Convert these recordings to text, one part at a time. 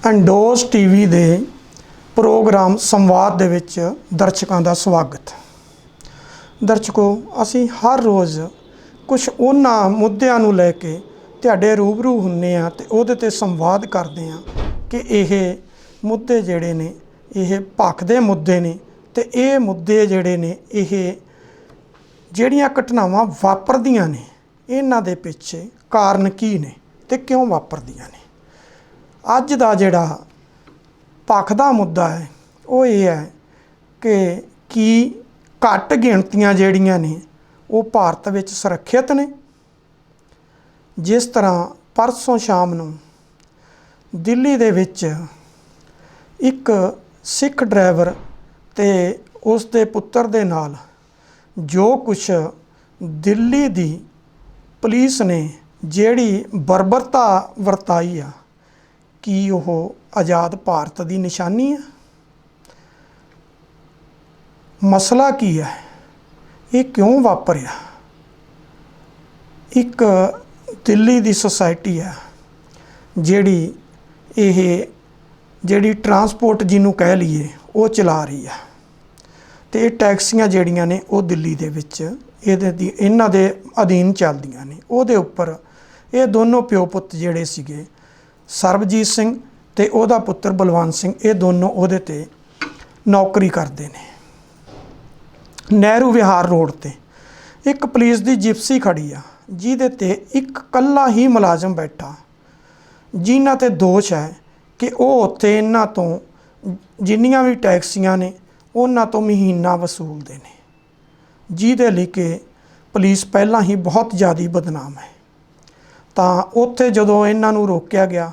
ਐਂਡੋਜ਼ TV ਦੇ programme संवाद ਦੇ ਵਿੱਚ ਦਰਸ਼ਕਾਂ ਦਾ ਸਵਾਗਤ। ਦਰਸ਼ਕੋ, ਅਸੀਂ ਹਰ ਰੋਜ਼ ਕੁਝ ਉਹਨਾਂ ਮੁੱਦਿਆਂ ਨੂੰ ਲੈ ਕੇ ਤੁਹਾਡੇ ਰੂਬਰੂ ਹੁੰਨੇ ਆ ਤੇ ਉਹਦੇ ਤੇ ਸੰਵਾਦ ਕਰਦੇ ਆ ਕਿ ਇਹ ਮੁੱਦੇ ਜਿਹੜੇ ਨੇ ਇਹ ਭਖਦੇ ਮੁੱਦੇ ਨੇ ਤੇ ਇਹ ਮੁੱਦੇ ਜਿਹੜੇ ਨੇ ਇਹ ਜਿਹੜੀਆਂ ਘਟਨਾਵਾਂ ਵਾਪਰਦੀਆਂ ਨੇ ਇਹਨਾਂ ਦੇ ਪਿੱਛੇ ਕਾਰਨ ਕੀ ਨੇ ਤੇ ਕਿਉਂ ਵਾਪਰਦੀਆਂ ਨੇ। ਅੱਜ ਦਾ ਜਿਹੜਾ ਭਖਦਾ ਮੁੱਦਾ ਹੈ ਉਹ ਇਹ ਹੈ ਕਿ ਕੀ ਘੱਟ ਗਿਣਤੀਆਂ ਜਿਹੜੀਆਂ ਨੇ ਉਹ ਭਾਰਤ ਵਿੱਚ ਸੁਰੱਖਿਅਤ ਨੇ। ਜਿਸ ਤਰ੍ਹਾਂ ਪਰਸੋਂ ਸ਼ਾਮ ਨੂੰ ਦਿੱਲੀ ਦੇ ਵਿੱਚ ਇੱਕ ਸਿੱਖ ਡਰਾਈਵਰ ਤੇ ਉਸ ਦੇ ਪੁੱਤਰ ਦੇ ਨਾਲ ਜੋ ਕੁਛ ਦਿੱਲੀ ਦੀ ਪੁਲਿਸ ਨੇ ਜਿਹੜੀ ਬਰਬਰਤਾ ਵਰਤਾਈ ਆ, ਕੀ ਉਹ ਆਜ਼ਾਦ ਭਾਰਤ ਦੀ ਨਿਸ਼ਾਨੀ ਹੈ? ਮਸਲਾ ਕੀ ਹੈ? ਇਹ ਕਿਉਂ ਵਾਪਰਿਆ? ਇੱਕ ਦਿੱਲੀ ਦੀ ਸੁਸਾਇਟੀ ਹੈ ਜਿਹੜੀ ਟਰਾਂਸਪੋਰਟ ਜਿਹਨੂੰ ਕਹਿ ਲਈਏ ਉਹ ਚਲਾ ਰਹੀ ਹੈ ਤੇ ਇਹ ਟੈਕਸੀਆਂ ਜਿਹੜੀਆਂ ਨੇ ਉਹ ਦਿੱਲੀ ਦੇ ਵਿੱਚ ਇਹਨਾਂ ਦੇ ਅਧੀਨ ਚੱਲਦੀਆਂ ਨੇ। ਉਹਦੇ ਉੱਪਰ ਇਹ ਦੋਨੋਂ ਪਿਓ ਪੁੱਤ ਜਿਹੜੇ ਸੀਗੇ, ਸਰਬਜੀਤ ਸਿੰਘ ਤੇ ਉਹਦਾ ਪੁੱਤਰ ਬਲਵੰਤ ਸਿੰਘ, ਇਹ ਦੋਨੋਂ ਉਹਦੇ ਤੇ ਨੌਕਰੀ ਕਰਦੇ ਨੇ। ਨਹਿਰੂ ਵਿਹਾਰ ਰੋਡ ਤੇ ਇੱਕ ਪੁਲਿਸ ਦੀ ਜਿਪਸੀ ਖੜੀ ਆ ਜਿਹਦੇ ਤੇ ਇੱਕ ਇਕੱਲਾ ਹੀ ਮੁਲਾਜ਼ਮ ਬੈਠਾ, ਜਿਨ੍ਹਾਂ ਤੇ ਦੋਸ਼ ਹੈ ਕਿ ਉਹ ਉੱਥੇ ਇਹਨਾਂ ਤੋਂ ਜਿੰਨੀਆਂ ਵੀ ਟੈਕਸੀਆਂ ਨੇ ਉਹਨਾਂ ਤੋਂ ਮਹੀਨਾ ਵਸੂਲਦੇ ਨੇ, ਜਿਹਦੇ ਲਈ ਕਿ ਪੁਲਿਸ ਪਹਿਲਾਂ ਹੀ ਬਹੁਤ ਜ਼ਿਆਦਾ ਬਦਨਾਮ ਹੈ। ਤਾਂ ਉੱਥੇ ਜਦੋਂ ਇਹਨਾਂ ਨੂੰ ਰੋਕਿਆ ਗਿਆ,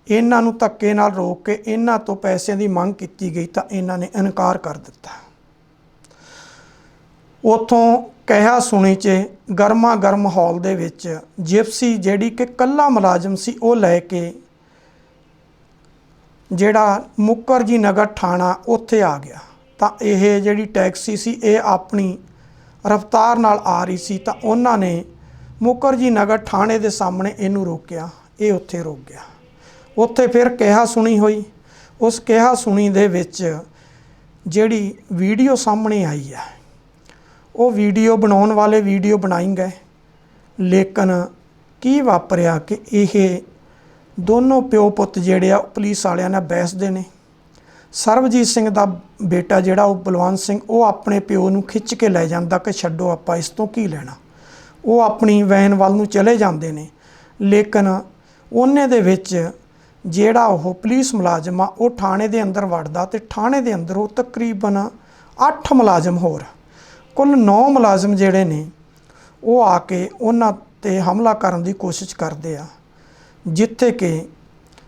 ਇਹਨਾਂ ਨੂੰ ਧੱਕੇ ਨਾਲ ਰੋਕ ਕੇ ਇਹਨਾਂ ਤੋਂ ਪੈਸਿਆਂ ਦੀ ਮੰਗ ਕੀਤੀ ਗਈ ਤਾਂ ਇਹਨਾਂ ਨੇ ਇਨਕਾਰ ਕਰ ਦਿੱਤਾ। ਉੱਥੋਂ ਕਿਹਾ ਸੁਣੀ 'ਚ ਗਰਮਾ ਗਰਮ ਮਾਹੌਲ ਦੇ ਵਿੱਚ ਜਿਪਸੀ ਜਿਹੜੀ ਕਿ ਇਕੱਲਾ ਮੁਲਾਜ਼ਮ ਸੀ ਉਹ ਲੈ ਕੇ ਜਿਹੜਾ ਮੁਕਰਜੀ ਨਗਰ ਥਾਣਾ ਉੱਥੇ ਆ ਗਿਆ। ਤਾਂ ਇਹ ਜਿਹੜੀ ਟੈਕਸੀ ਸੀ ਇਹ ਆਪਣੀ ਰਫ਼ਤਾਰ ਨਾਲ ਆ ਰਹੀ ਸੀ ਤਾਂ ਉਹਨਾਂ ਨੇ ਮੁਕਰਜੀ ਨਗਰ ਥਾਣੇ ਦੇ ਸਾਹਮਣੇ ਇਹਨੂੰ ਰੋਕਿਆ, ਇਹ ਉੱਥੇ ਰੁਕ ਗਿਆ। ਉੱਥੇ ਫਿਰ ਕਿਹਾ ਸੁਣੀ ਹੋਈ। ਉਸ ਕਿਹਾ ਸੁਣੀ ਦੇ ਵਿੱਚ ਜਿਹੜੀ ਵੀਡੀਓ ਸਾਹਮਣੇ ਆਈ ਹੈ ਉਹ ਵੀਡੀਓ ਬਣਾਉਣ ਵਾਲੇ ਵੀਡੀਓ ਬਣਾਈ ਗਏ, ਲੇਕਿਨ ਕੀ ਵਾਪਰਿਆ ਕਿ ਇਹ ਦੋਨੋਂ ਪਿਓ ਪੁੱਤ ਜਿਹੜੇ ਆ ਪੁਲਿਸ ਵਾਲਿਆਂ ਨਾਲ ਬਹਿਸਦੇ ਨੇ। ਸਰਬਜੀਤ ਸਿੰਘ ਦਾ ਬੇਟਾ ਜਿਹੜਾ ਉਹ ਬਲਵੰਤ ਸਿੰਘ, ਉਹ ਆਪਣੇ ਪਿਓ ਨੂੰ ਖਿੱਚ ਕੇ ਲੈ ਜਾਂਦਾ ਕਿ ਛੱਡੋ, ਆਪਾਂ ਇਸ ਤੋਂ ਕੀ ਲੈਣਾ। ਉਹ ਆਪਣੀ ਵੈਨ ਵੱਲ ਨੂੰ ਚਲੇ ਜਾਂਦੇ ਨੇ, ਲੇਕਿਨ ਉਹਨੇ ਦੇ ਵਿੱਚ ਜਿਹੜਾ ਉਹ ਪੁਲਿਸ ਮੁਲਾਜ਼ਮ ਆ ਉਹ ਥਾਣੇ ਦੇ ਅੰਦਰ ਵੜਦਾ ਤੇ ਥਾਣੇ ਦੇ ਅੰਦਰ ਉਹ ਤਕਰੀਬਨ 8 ਮੁਲਾਜ਼ਮ ਹੋਰ ਕੁੱਲ 9 ਮੁਲਾਜ਼ਮ ਜਿਹੜੇ ਨੇ ਉਹ ਆ ਕੇ ਉਹਨਾਂ 'ਤੇ ਹਮਲਾ ਕਰਨ ਦੀ ਕੋਸ਼ਿਸ਼ ਕਰਦੇ ਆ, ਜਿੱਥੇ ਕਿ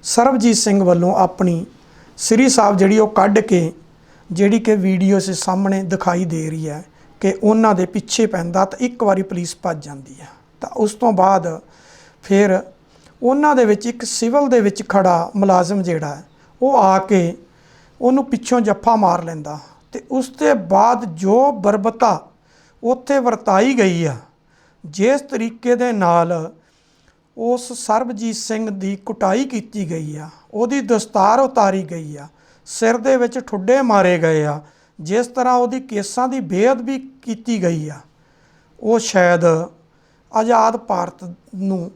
ਸਰਬਜੀਤ ਸਿੰਘ ਵੱਲੋਂ ਆਪਣੀ ਸ੍ਰੀ ਸਾਹਿਬ ਜਿਹੜੀ ਉਹ ਕੱਢ ਕੇ ਜਿਹੜੀ ਕਿ ਵੀਡੀਓ ਦੇ ਸਾਹਮਣੇ ਦਿਖਾਈ ਦੇ ਰਹੀ ਹੈ ਕਿ ਉਹਨਾਂ ਦੇ ਪਿੱਛੇ ਪੈਂਦਾ ਤਾਂ ਇੱਕ ਵਾਰੀ ਪੁਲਿਸ ਭੱਜ ਜਾਂਦੀ ਹੈ। ਤਾਂ ਉਸ ਤੋਂ ਬਾਅਦ ਫਿਰ ਉਹਨਾਂ ਦੇ ਵਿੱਚ ਇੱਕ ਸਿਵਲ ਦੇ ਵਿੱਚ ਖੜਾ ਮੁਲਾਜ਼ਮ ਜਿਹੜਾ ਹੈ ਉਹ ਆ ਕੇ ਉਹਨੂੰ ਪਿੱਛੋਂ ਜੱਫਾ ਮਾਰ ਲੈਂਦਾ ਤੇ ਉਸ ਤੋਂ ਬਾਅਦ ਜੋ ਬਰਬਰਤਾ ਉੱਥੇ ਵਰਤਾਈ ਗਈ ਆ, ਜਿਸ ਤਰੀਕੇ ਦੇ ਨਾਲ ਉਸ ਸਰਬਜੀਤ ਸਿੰਘ ਦੀ ਕੁਟਾਈ ਕੀਤੀ ਗਈ ਆ, ਉਹਦੀ ਦਸਤਾਰ ਉਤਾਰੀ ਗਈ ਆ, ਸਿਰ ਦੇ ਵਿੱਚ ਠੁੱਡੇ ਮਾਰੇ ਗਏ ਆ, ਜਿਸ ਤਰ੍ਹਾਂ ਉਹਦੀ ਕੇਸਾਂ ਦੀ ਬੇਅਦਬੀ ਕੀਤੀ ਗਈ ਆ, ਉਹ ਸ਼ਾਇਦ ਆਜ਼ਾਦ ਭਾਰਤ ਨੂੰ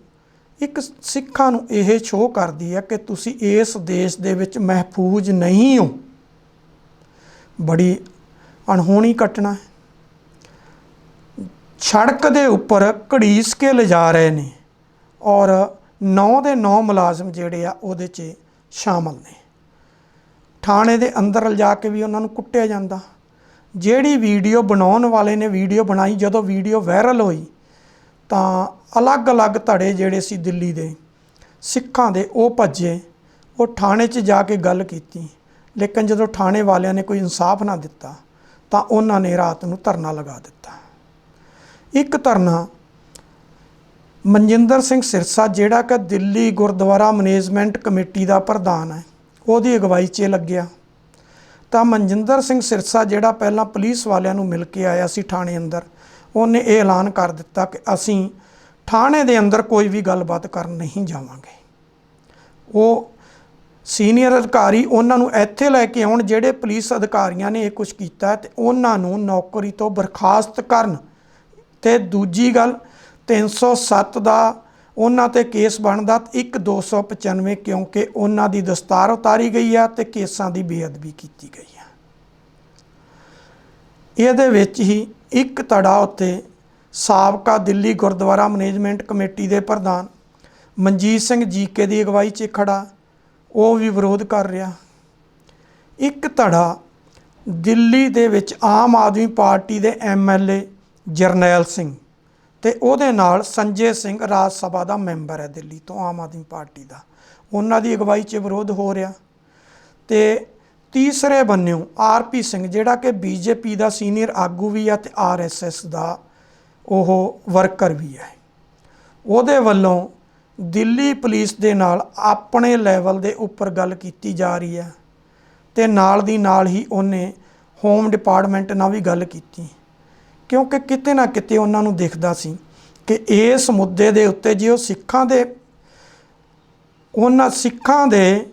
ਇੱਕ ਸਿੱਖਾਂ ਨੂੰ ਇਹ ਸ਼ੋਅ ਕਰਦੀ ਹੈ ਕਿ ਤੁਸੀਂ ਇਸ ਦੇਸ਼ ਦੇ ਵਿੱਚ ਮਹਿਫੂਜ਼ ਨਹੀਂ ਹੋ। ਬੜੀ ਅਣਹੋਣੀ ਘਟਨਾ ਹੈ। ਸੜਕ ਦੇ ਉੱਪਰ ਘੜੀਸ ਕੇ ਲਿਜਾ ਰਹੇ ਨੇ ਔਰ 9 ਦੇ 9 ਮੁਲਾਜ਼ਮ ਜਿਹੜੇ ਆ ਉਹਦੇ 'ਚ ਸ਼ਾਮਲ ਨੇ। ਥਾਣੇ ਦੇ ਅੰਦਰ ਲਿਜਾ ਕੇ ਵੀ ਉਹਨਾਂ ਨੂੰ ਕੁੱਟਿਆ ਜਾਂਦਾ। ਜਿਹੜੀ ਵੀਡੀਓ ਬਣਾਉਣ ਵਾਲੇ ਨੇ ਵੀਡੀਓ ਬਣਾਈ, ਜਦੋਂ ਵੀਡੀਓ ਵਾਇਰਲ ਹੋਈ ਤਾਂ ਅਲੱਗ-ਅਲੱਗ ਧੜੇ ਜਿਹੜੇ ਸੀ ਦਿੱਲੀ ਦੇ ਸਿੱਖਾਂ ਦੇ ਉਹ ਭੱਜੇ, ਉਹ ਥਾਣੇ 'ਚ ਜਾ ਕੇ ਗੱਲ ਕੀਤੀ, ਲੇਕਿਨ ਜਦੋਂ ਥਾਣੇ ਵਾਲਿਆਂ ਨੇ ਕੋਈ ਇਨਸਾਫ ਨਾ ਦਿੱਤਾ ਤਾਂ ਉਹਨਾਂ ਨੇ ਰਾਤ ਨੂੰ ਧਰਨਾ ਲਗਾ ਦਿੱਤਾ। ਇੱਕ ਧਰਨਾ ਮਨਜਿੰਦਰ ਸਿੰਘ ਸਿਰਸਾ ਜਿਹੜਾ ਕਿ ਦਿੱਲੀ ਗੁਰਦੁਆਰਾ ਮੈਨੇਜਮੈਂਟ ਕਮੇਟੀ ਦਾ ਪ੍ਰਧਾਨ ਹੈ, ਉਹਦੀ ਅਗਵਾਈ 'ਚ ਲੱਗਿਆ। ਤਾਂ ਮਨਜਿੰਦਰ ਸਿੰਘ ਸਿਰਸਾ ਜਿਹੜਾ ਪਹਿਲਾਂ ਪੁਲਿਸ ਵਾਲਿਆਂ ਨੂੰ ਮਿਲ ਕੇ ਆਇਆ ਸੀ ਥਾਣੇ ਅੰਦਰ, ਉਹਨੇ ਇਹ ਐਲਾਨ ਕਰ ਦਿੱਤਾ ਕਿ ਅਸੀਂ ਥਾਣੇ ਦੇ ਅੰਦਰ ਕੋਈ ਵੀ ਗੱਲਬਾਤ ਕਰਨ ਨਹੀਂ ਜਾਵਾਂਗੇ। ਉਹ ਸੀਨੀਅਰ ਅਧਿਕਾਰੀ ਉਹਨਾਂ ਨੂੰ ਇੱਥੇ ਲੈ ਕੇ ਆਉਣ ਜਿਹੜੇ ਪੁਲਿਸ ਅਧਿਕਾਰੀਆਂ ਨੇ ਇਹ ਕੁਛ ਕੀਤਾ ਤੇ ਉਹਨਾਂ ਨੂੰ ਨੌਕਰੀ ਤੋਂ ਬਰਖਾਸਤ ਕਰਨ। ਤੇ ਦੂਜੀ ਗੱਲ 307 ਦਾ ਉਹਨਾਂ ਤੇ ਕੇਸ ਬਣਦਾ, ਇੱਕ 295 ਕਿਉਂਕਿ ਉਹਨਾਂ ਦੀ ਦਸਤਾਰ ਉਤਾਰੀ ਗਈ ਆ ਤੇ ਕੇਸਾਂ ਦੀ ਬੇਅਦਬੀ ਕੀਤੀ ਗਈ ਆ। ਇਹਦੇ ਵਿੱਚ ਹੀ ਇੱਕ ਧੜਾ ਉੱਤੇ ਸਾਬਕਾ ਦਿੱਲੀ ਗੁਰਦੁਆਰਾ ਮੈਨੇਜਮੈਂਟ ਕਮੇਟੀ ਦੇ ਪ੍ਰਧਾਨ ਮਨਜੀਤ ਸਿੰਘ ਜੀਕੇ ਦੀ ਅਗਵਾਈ 'ਚ ਖੜਾ, ਉਹ ਵੀ ਵਿਰੋਧ ਕਰ ਰਿਹਾ। ਇੱਕ ਧੜਾ ਦਿੱਲੀ ਦੇ ਵਿੱਚ ਆਮ ਆਦਮੀ ਪਾਰਟੀ ਦੇ MLA ਜਰਨੈਲ ਸਿੰਘ ਤੇ ਉਹਦੇ ਨਾਲ ਸੰਜੇ ਸਿੰਘ ਰਾਜ ਸਭਾ ਦਾ ਮੈਂਬਰ ਹੈ ਦਿੱਲੀ ਤੋਂ ਆਮ ਆਦਮੀ ਪਾਰਟੀ ਦਾ, ਉਹਨਾਂ ਦੀ ਅਗਵਾਈ 'ਚ ਵਿਰੋਧ ਹੋ ਰਿਹਾ। ਤੇ ਤੀਸਰੇ ਬੰਨਿਓ RP ਸਿੰਘ ਜਿਹੜਾ ਕਿ BJP ਦਾ ਸੀਨੀਅਰ ਆਗੂ ਵੀ ਆ ਤੇ RSS ਦਾ ਉਹ ਵਰਕਰ ਵੀ ਹੈ, ਉਹਦੇ ਵੱਲੋਂ ਦਿੱਲੀ ਪੁਲਿਸ ਦੇ ਨਾਲ ਆਪਣੇ ਲੈਵਲ ਦੇ ਉੱਪਰ ਗੱਲ ਕੀਤੀ ਜਾ ਰਹੀ ਹੈ ਤੇ ਨਾਲ ਦੀ ਨਾਲ ਹੀ ਉਹਨੇ ਹੋਮ ਡਿਪਾਰਟਮੈਂਟ ਨਾਲ ਵੀ ਗੱਲ ਕੀਤੀ, ਕਿਉਂਕਿ ਕਿਤੇ ਨਾ ਕਿਤੇ ਉਹਨਾਂ ਨੂੰ ਦਿਖਦਾ ਸੀ ਕਿ ਇਸ ਮੁੱਦੇ ਦੇ ਉੱਤੇ ਜੇ ਉਹ ਉਹਨਾਂ ਸਿੱਖਾਂ ਦੇ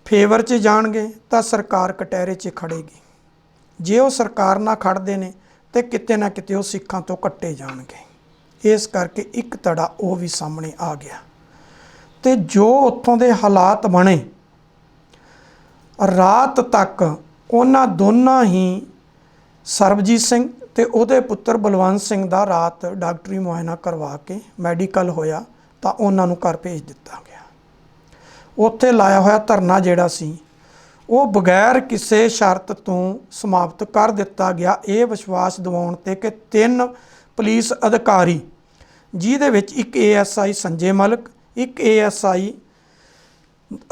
ਫੇਵਰ 'ਚ ਜਾਣਗੇ ਤਾਂ ਸਰਕਾਰ ਕਟਹਿਰੇ 'ਚ ਖੜੇਗੀ। ਜੇ ਉਹ ਸਰਕਾਰ ਨਾਲ ਖੜਦੇ ਨੇ ਤੇ ਕਿਤੇ ਨਾ ਕਿਤੇ ਉਹ ਸਿੱਖਾਂ ਤੋਂ ਕੱਟੇ ਜਾਣਗੇ। ਇਸ ਕਰਕੇ ਇੱਕ ਧੜਾ ਉਹ ਵੀ ਸਾਹਮਣੇ ਆ ਗਿਆ ਤੇ ਜੋ ਉੱਥੋਂ ਦੇ ਹਾਲਾਤ ਬਣੇ, ਰਾਤ ਤੱਕ ਉਹਨਾਂ ਦੋਨਾਂ ਹੀ ਸਰਬਜੀਤ ਸਿੰਘ ਤੇ ਉਹਦੇ ਪੁੱਤਰ ਬਲਵੰਤ ਸਿੰਘ ਦਾ ਰਾਤ ਡਾਕਟਰੀ ਮੁਆਇਨਾ ਕਰਵਾ ਕੇ ਮੈਡੀਕਲ ਹੋਇਆ ਤਾਂ ਉਹਨਾਂ ਨੂੰ ਘਰ ਭੇਜ ਦਿੱਤਾ ਗਿਆ। ਉੱਥੇ ਲਾਇਆ ਹੋਇਆ ਧਰਨਾ ਜਿਹੜਾ ਸੀ ਉਹ ਬਗੈਰ ਕਿਸੇ ਸ਼ਰਤ ਤੋਂ ਸਮਾਪਤ ਕਰ ਦਿੱਤਾ ਗਿਆ, ਇਹ ਵਿਸ਼ਵਾਸ ਦਿਵਾਉਣ 'ਤੇ ਕਿ 3 ਪੁਲਿਸ ਅਧਿਕਾਰੀ, ਜਿਹਦੇ ਵਿੱਚ ਇੱਕ ASI ਸੰਜੇ ਮਲਿਕ, ਇੱਕ ASI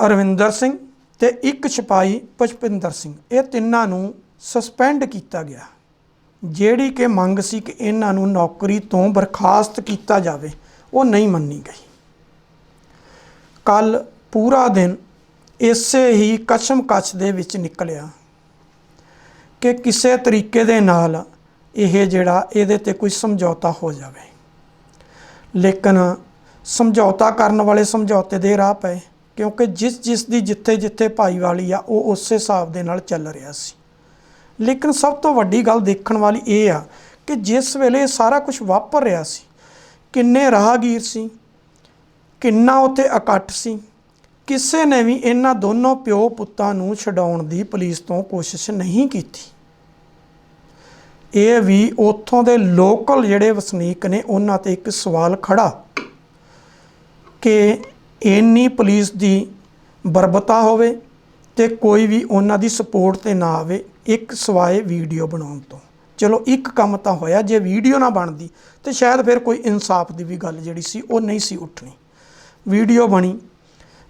ਅਰਵਿੰਦਰ ਸਿੰਘ ਤੇ ਇੱਕ ਸਿਪਾਹੀ ਪੁਸ਼ਪਿੰਦਰ ਸਿੰਘ, ਇਹ ਤਿੰਨਾਂ ਨੂੰ ਸਸਪੈਂਡ ਕੀਤਾ ਗਿਆ। ਜਿਹੜੀ ਕਿ ਮੰਗ ਸੀ ਕਿ ਇਹਨਾਂ ਨੂੰ ਨੌਕਰੀ ਤੋਂ ਬਰਖਾਸਤ ਕੀਤਾ ਜਾਵੇ, ਉਹ ਨਹੀਂ ਮੰਨੀ ਗਈ। ਕੱਲ੍ਹ ਪੂਰਾ ਦਿਨ ਇਸੇ ਹੀ ਕਸ਼ਮਕਸ਼ ਦੇ ਵਿੱਚ ਨਿਕਲਿਆ ਕਿ ਕਿਸੇ ਤਰੀਕੇ ਦੇ ਨਾਲ ਇਹਦੇ ਤੇ ਕੋਈ ਸਮਝੌਤਾ ਹੋ ਜਾਵੇ, ਲੇਕਿਨ ਸਮਝੌਤਾ ਕਰਨ ਵਾਲੇ ਸਮਝੌਤੇ ਦੇ ਰਾਹ ਪਏ, ਕਿਉਂਕਿ ਜਿਸ ਦੀ ਜਿੱਥੇ ਭਾਈਵਾਲੀ ਆ ਉਹ ਉਸੇ ਹਿਸਾਬ ਦੇ ਨਾਲ ਚੱਲ ਰਿਹਾ ਸੀ। ਲੇਕਿਨ ਸਭ ਤੋਂ ਵੱਡੀ ਗੱਲ ਦੇਖਣ ਵਾਲੀ ਇਹ ਆ ਕਿ ਜਿਸ ਵੇਲੇ ਇਹ ਸਾਰਾ ਕੁਝ ਵਾਪਰ ਰਿਹਾ ਸੀ, ਕਿੰਨੇ ਰਾਹਗੀਰ ਸੀ, ਕਿੰਨਾ ਉੱਥੇ ਇਕੱਠ ਸੀ, ਕਿਸੇ ਨੇ ਵੀ ਇਹਨਾਂ ਦੋਨੋਂ ਪਿਓ ਪੁੱਤਾਂ ਨੂੰ ਛਡਾਉਣ ਦੀ ਪੁਲਿਸ ਤੋਂ ਕੋਸ਼ਿਸ਼ ਨਹੀਂ ਕੀਤੀ। ਇਹ ਵੀ ਉੱਥੋਂ ਦੇ ਲੋਕਲ ਜਿਹੜੇ ਵਸਨੀਕ ਨੇ ਉਹਨਾਂ 'ਤੇ ਇੱਕ ਸਵਾਲ ਖੜਾ ਕਿ ਇੰਨੀ ਪੁਲਿਸ ਦੀ ਬਰਬਤਾ ਹੋਵੇ ਤੇ ਕੋਈ ਵੀ ਉਹਨਾਂ ਦੀ ਸਪੋਰਟ 'ਤੇ ਨਾ ਆਵੇ, ਇੱਕ ਸਵਾਏ ਵੀਡੀਓ ਬਣਾਉਣ ਤੋਂ। ਚਲੋ ਇੱਕ ਕੰਮ ਤਾਂ ਹੋਇਆ, ਜੇ ਵੀਡੀਓ ਨਾ ਬਣਦੀ ਤੇ ਸ਼ਾਇਦ ਫਿਰ ਕੋਈ ਇਨਸਾਫ ਦੀ ਵੀ ਗੱਲ ਜਿਹੜੀ ਸੀ ਉਹ ਨਹੀਂ ਸੀ ਉੱਠਣੀ। ਵੀਡੀਓ ਬਣੀ,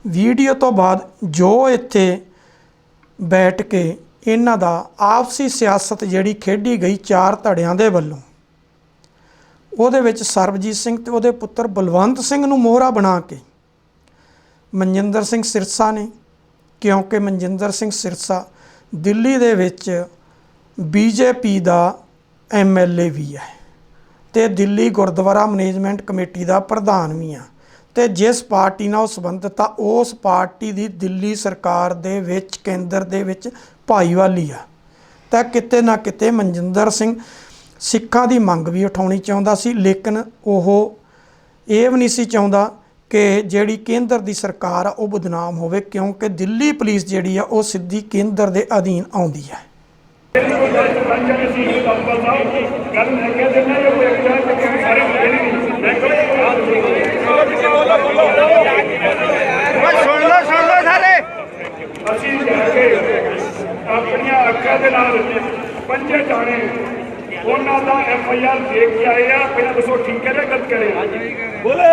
ਵੀਡੀਓ ਤੋਂ ਬਾਅਦ ਜੋ ਇੱਥੇ ਬੈਠ ਕੇ ਇਹਨਾਂ ਦਾ ਆਪਸੀ ਸਿਆਸਤ ਜਿਹੜੀ ਖੇਡੀ ਗਈ 4 ਧੜਿਆਂ ਦੇ ਵੱਲੋਂ, ਉਹਦੇ ਵਿੱਚ ਸਰਬਜੀਤ ਸਿੰਘ ਤੇ ਉਹਦੇ ਪੁੱਤਰ ਬਲਵੰਤ ਸਿੰਘ ਨੂੰ ਮੋਹਰਾ ਬਣਾ ਕੇ ਮਨਜਿੰਦਰ ਸਿੰਘ ਸਿਰਸਾ ਨੇ, ਕਿਉਂਕਿ ਮਨਜਿੰਦਰ ਸਿੰਘ ਸਿਰਸਾ ਦਿੱਲੀ ਦੇ ਵਿੱਚ BJP ਦਾ MLA ਵੀ ਹੈ ਤੇ ਦਿੱਲੀ ਗੁਰਦੁਆਰਾ ਮੈਨੇਜਮੈਂਟ ਕਮੇਟੀ ਦਾ ਪ੍ਰਧਾਨ ਵੀ ਆ, ਤੇ ਜਿਸ ਪਾਰਟੀ ਨਾਲ ਉਹ ਸੰਬੰਧਿਤ ਆ ਉਸ ਪਾਰਟੀ ਦੀ ਦਿੱਲੀ ਸਰਕਾਰ ਦੇ ਵਿੱਚ ਕੇਂਦਰ ਦੇ ਵਿੱਚ ਭਾਈਵਾਲੀ ਆ। ਤਾਂ ਕਿਤੇ ਨਾ ਕਿਤੇ ਮਨਜਿੰਦਰ ਸਿੰਘ ਸਿੱਖਾਂ ਦੀ ਮੰਗ ਵੀ ਉਠਾਉਣੀ ਚਾਹੁੰਦਾ ਸੀ, ਲੇਕਿਨ ਉਹ ਇਹ ਵੀ ਨਹੀਂ ਸੀ ਚਾਹੁੰਦਾ ਕਿ ਜਿਹੜੀ ਕੇਂਦਰ ਦੀ ਸਰਕਾਰ ਆ ਉਹ ਬਦਨਾਮ ਹੋਵੇ, ਕਿਉਂਕਿ ਦਿੱਲੀ ਪੁਲਿਸ ਜਿਹੜੀ ਆ ਉਹ ਸਿੱਧੀ ਕੇਂਦਰ ਦੇ ਅਧੀਨ ਆਉਂਦੀ ਹੈ। ਅਸੀਂ ਜਾ ਕੇ ਆਪਣੀਆਂ ਅੱਖਾਂ ਦੇ ਨਾਲ 5 ਜਾਣੇ ਉਹਨਾਂ ਦਾ FIR ਦੇਖ ਕੇ ਆਏ ਆ। ਪਹਿਲਾਂ ਦੱਸੋ ਠੀਕ ਹੈ ਜਾਂ ਗਲਤ ਕਰੇ? ਬੋਲੇ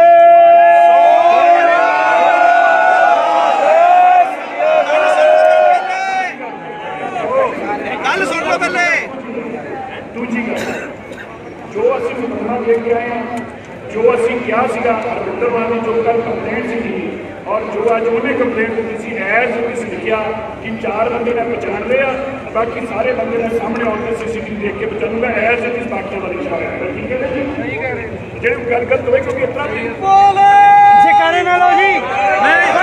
ਗੱਲ ਸੁਣ ਲਓ ਪਹਿਲੇ। ਦੂਜੀ ਗੱਲ, ਜੋ ਅਸੀਂ ਮੁਕੱਦਮਾ ਦੇਖ ਕੇ ਆਏ ਆ, ਜੋ ਅਸੀਂ ਕਿਹਾ ਸੀਗਾ ਰਵਿੰਦਰਵਾਰ ਦੀ ਜੋ ਕੱਲ੍ਹ ਕੰਪਲੇਂਟ ਸੀਗੀ ਔਰ ਜੋ ਅੱਜ ਉਹਨੇ ਕੰਪਲੇਂਟ ਦਿੱਤੀ ਸੀ, ਐਜ਼ ਤੁਸੀਂ ਲਿਖਿਆ ਕਿ 4 ਬੰਦੇ ਨੇ ਪਛਾਣ ਲਿਆ, ਬਾਕੀ ਸਾਰੇ ਬੰਦੇ ਦੇ ਸਾਹਮਣੇ ਆਉਣ ਕੇ CCTV ਦੇਖ ਕੇ ਪਛਾਣੂਗਾ, ਐਜ਼ ਇਟ ਇਜ਼ ਬਾਕੀਆਂ ਵਾਲੀ ਇਸ਼ਾਰਾ ਹੈ। ਠੀਕ ਹੈ ਜੀ, ਜਿਹੜੀ ਗੱਲ ਗਲਤ ਹੋਏ ਕਿਉਂਕਿ ਇਤਨਾ ਵੀ ਸਿਕਾਰੇ ਨਾਲ ਹੋ ਜੀ, ਨਹੀਂ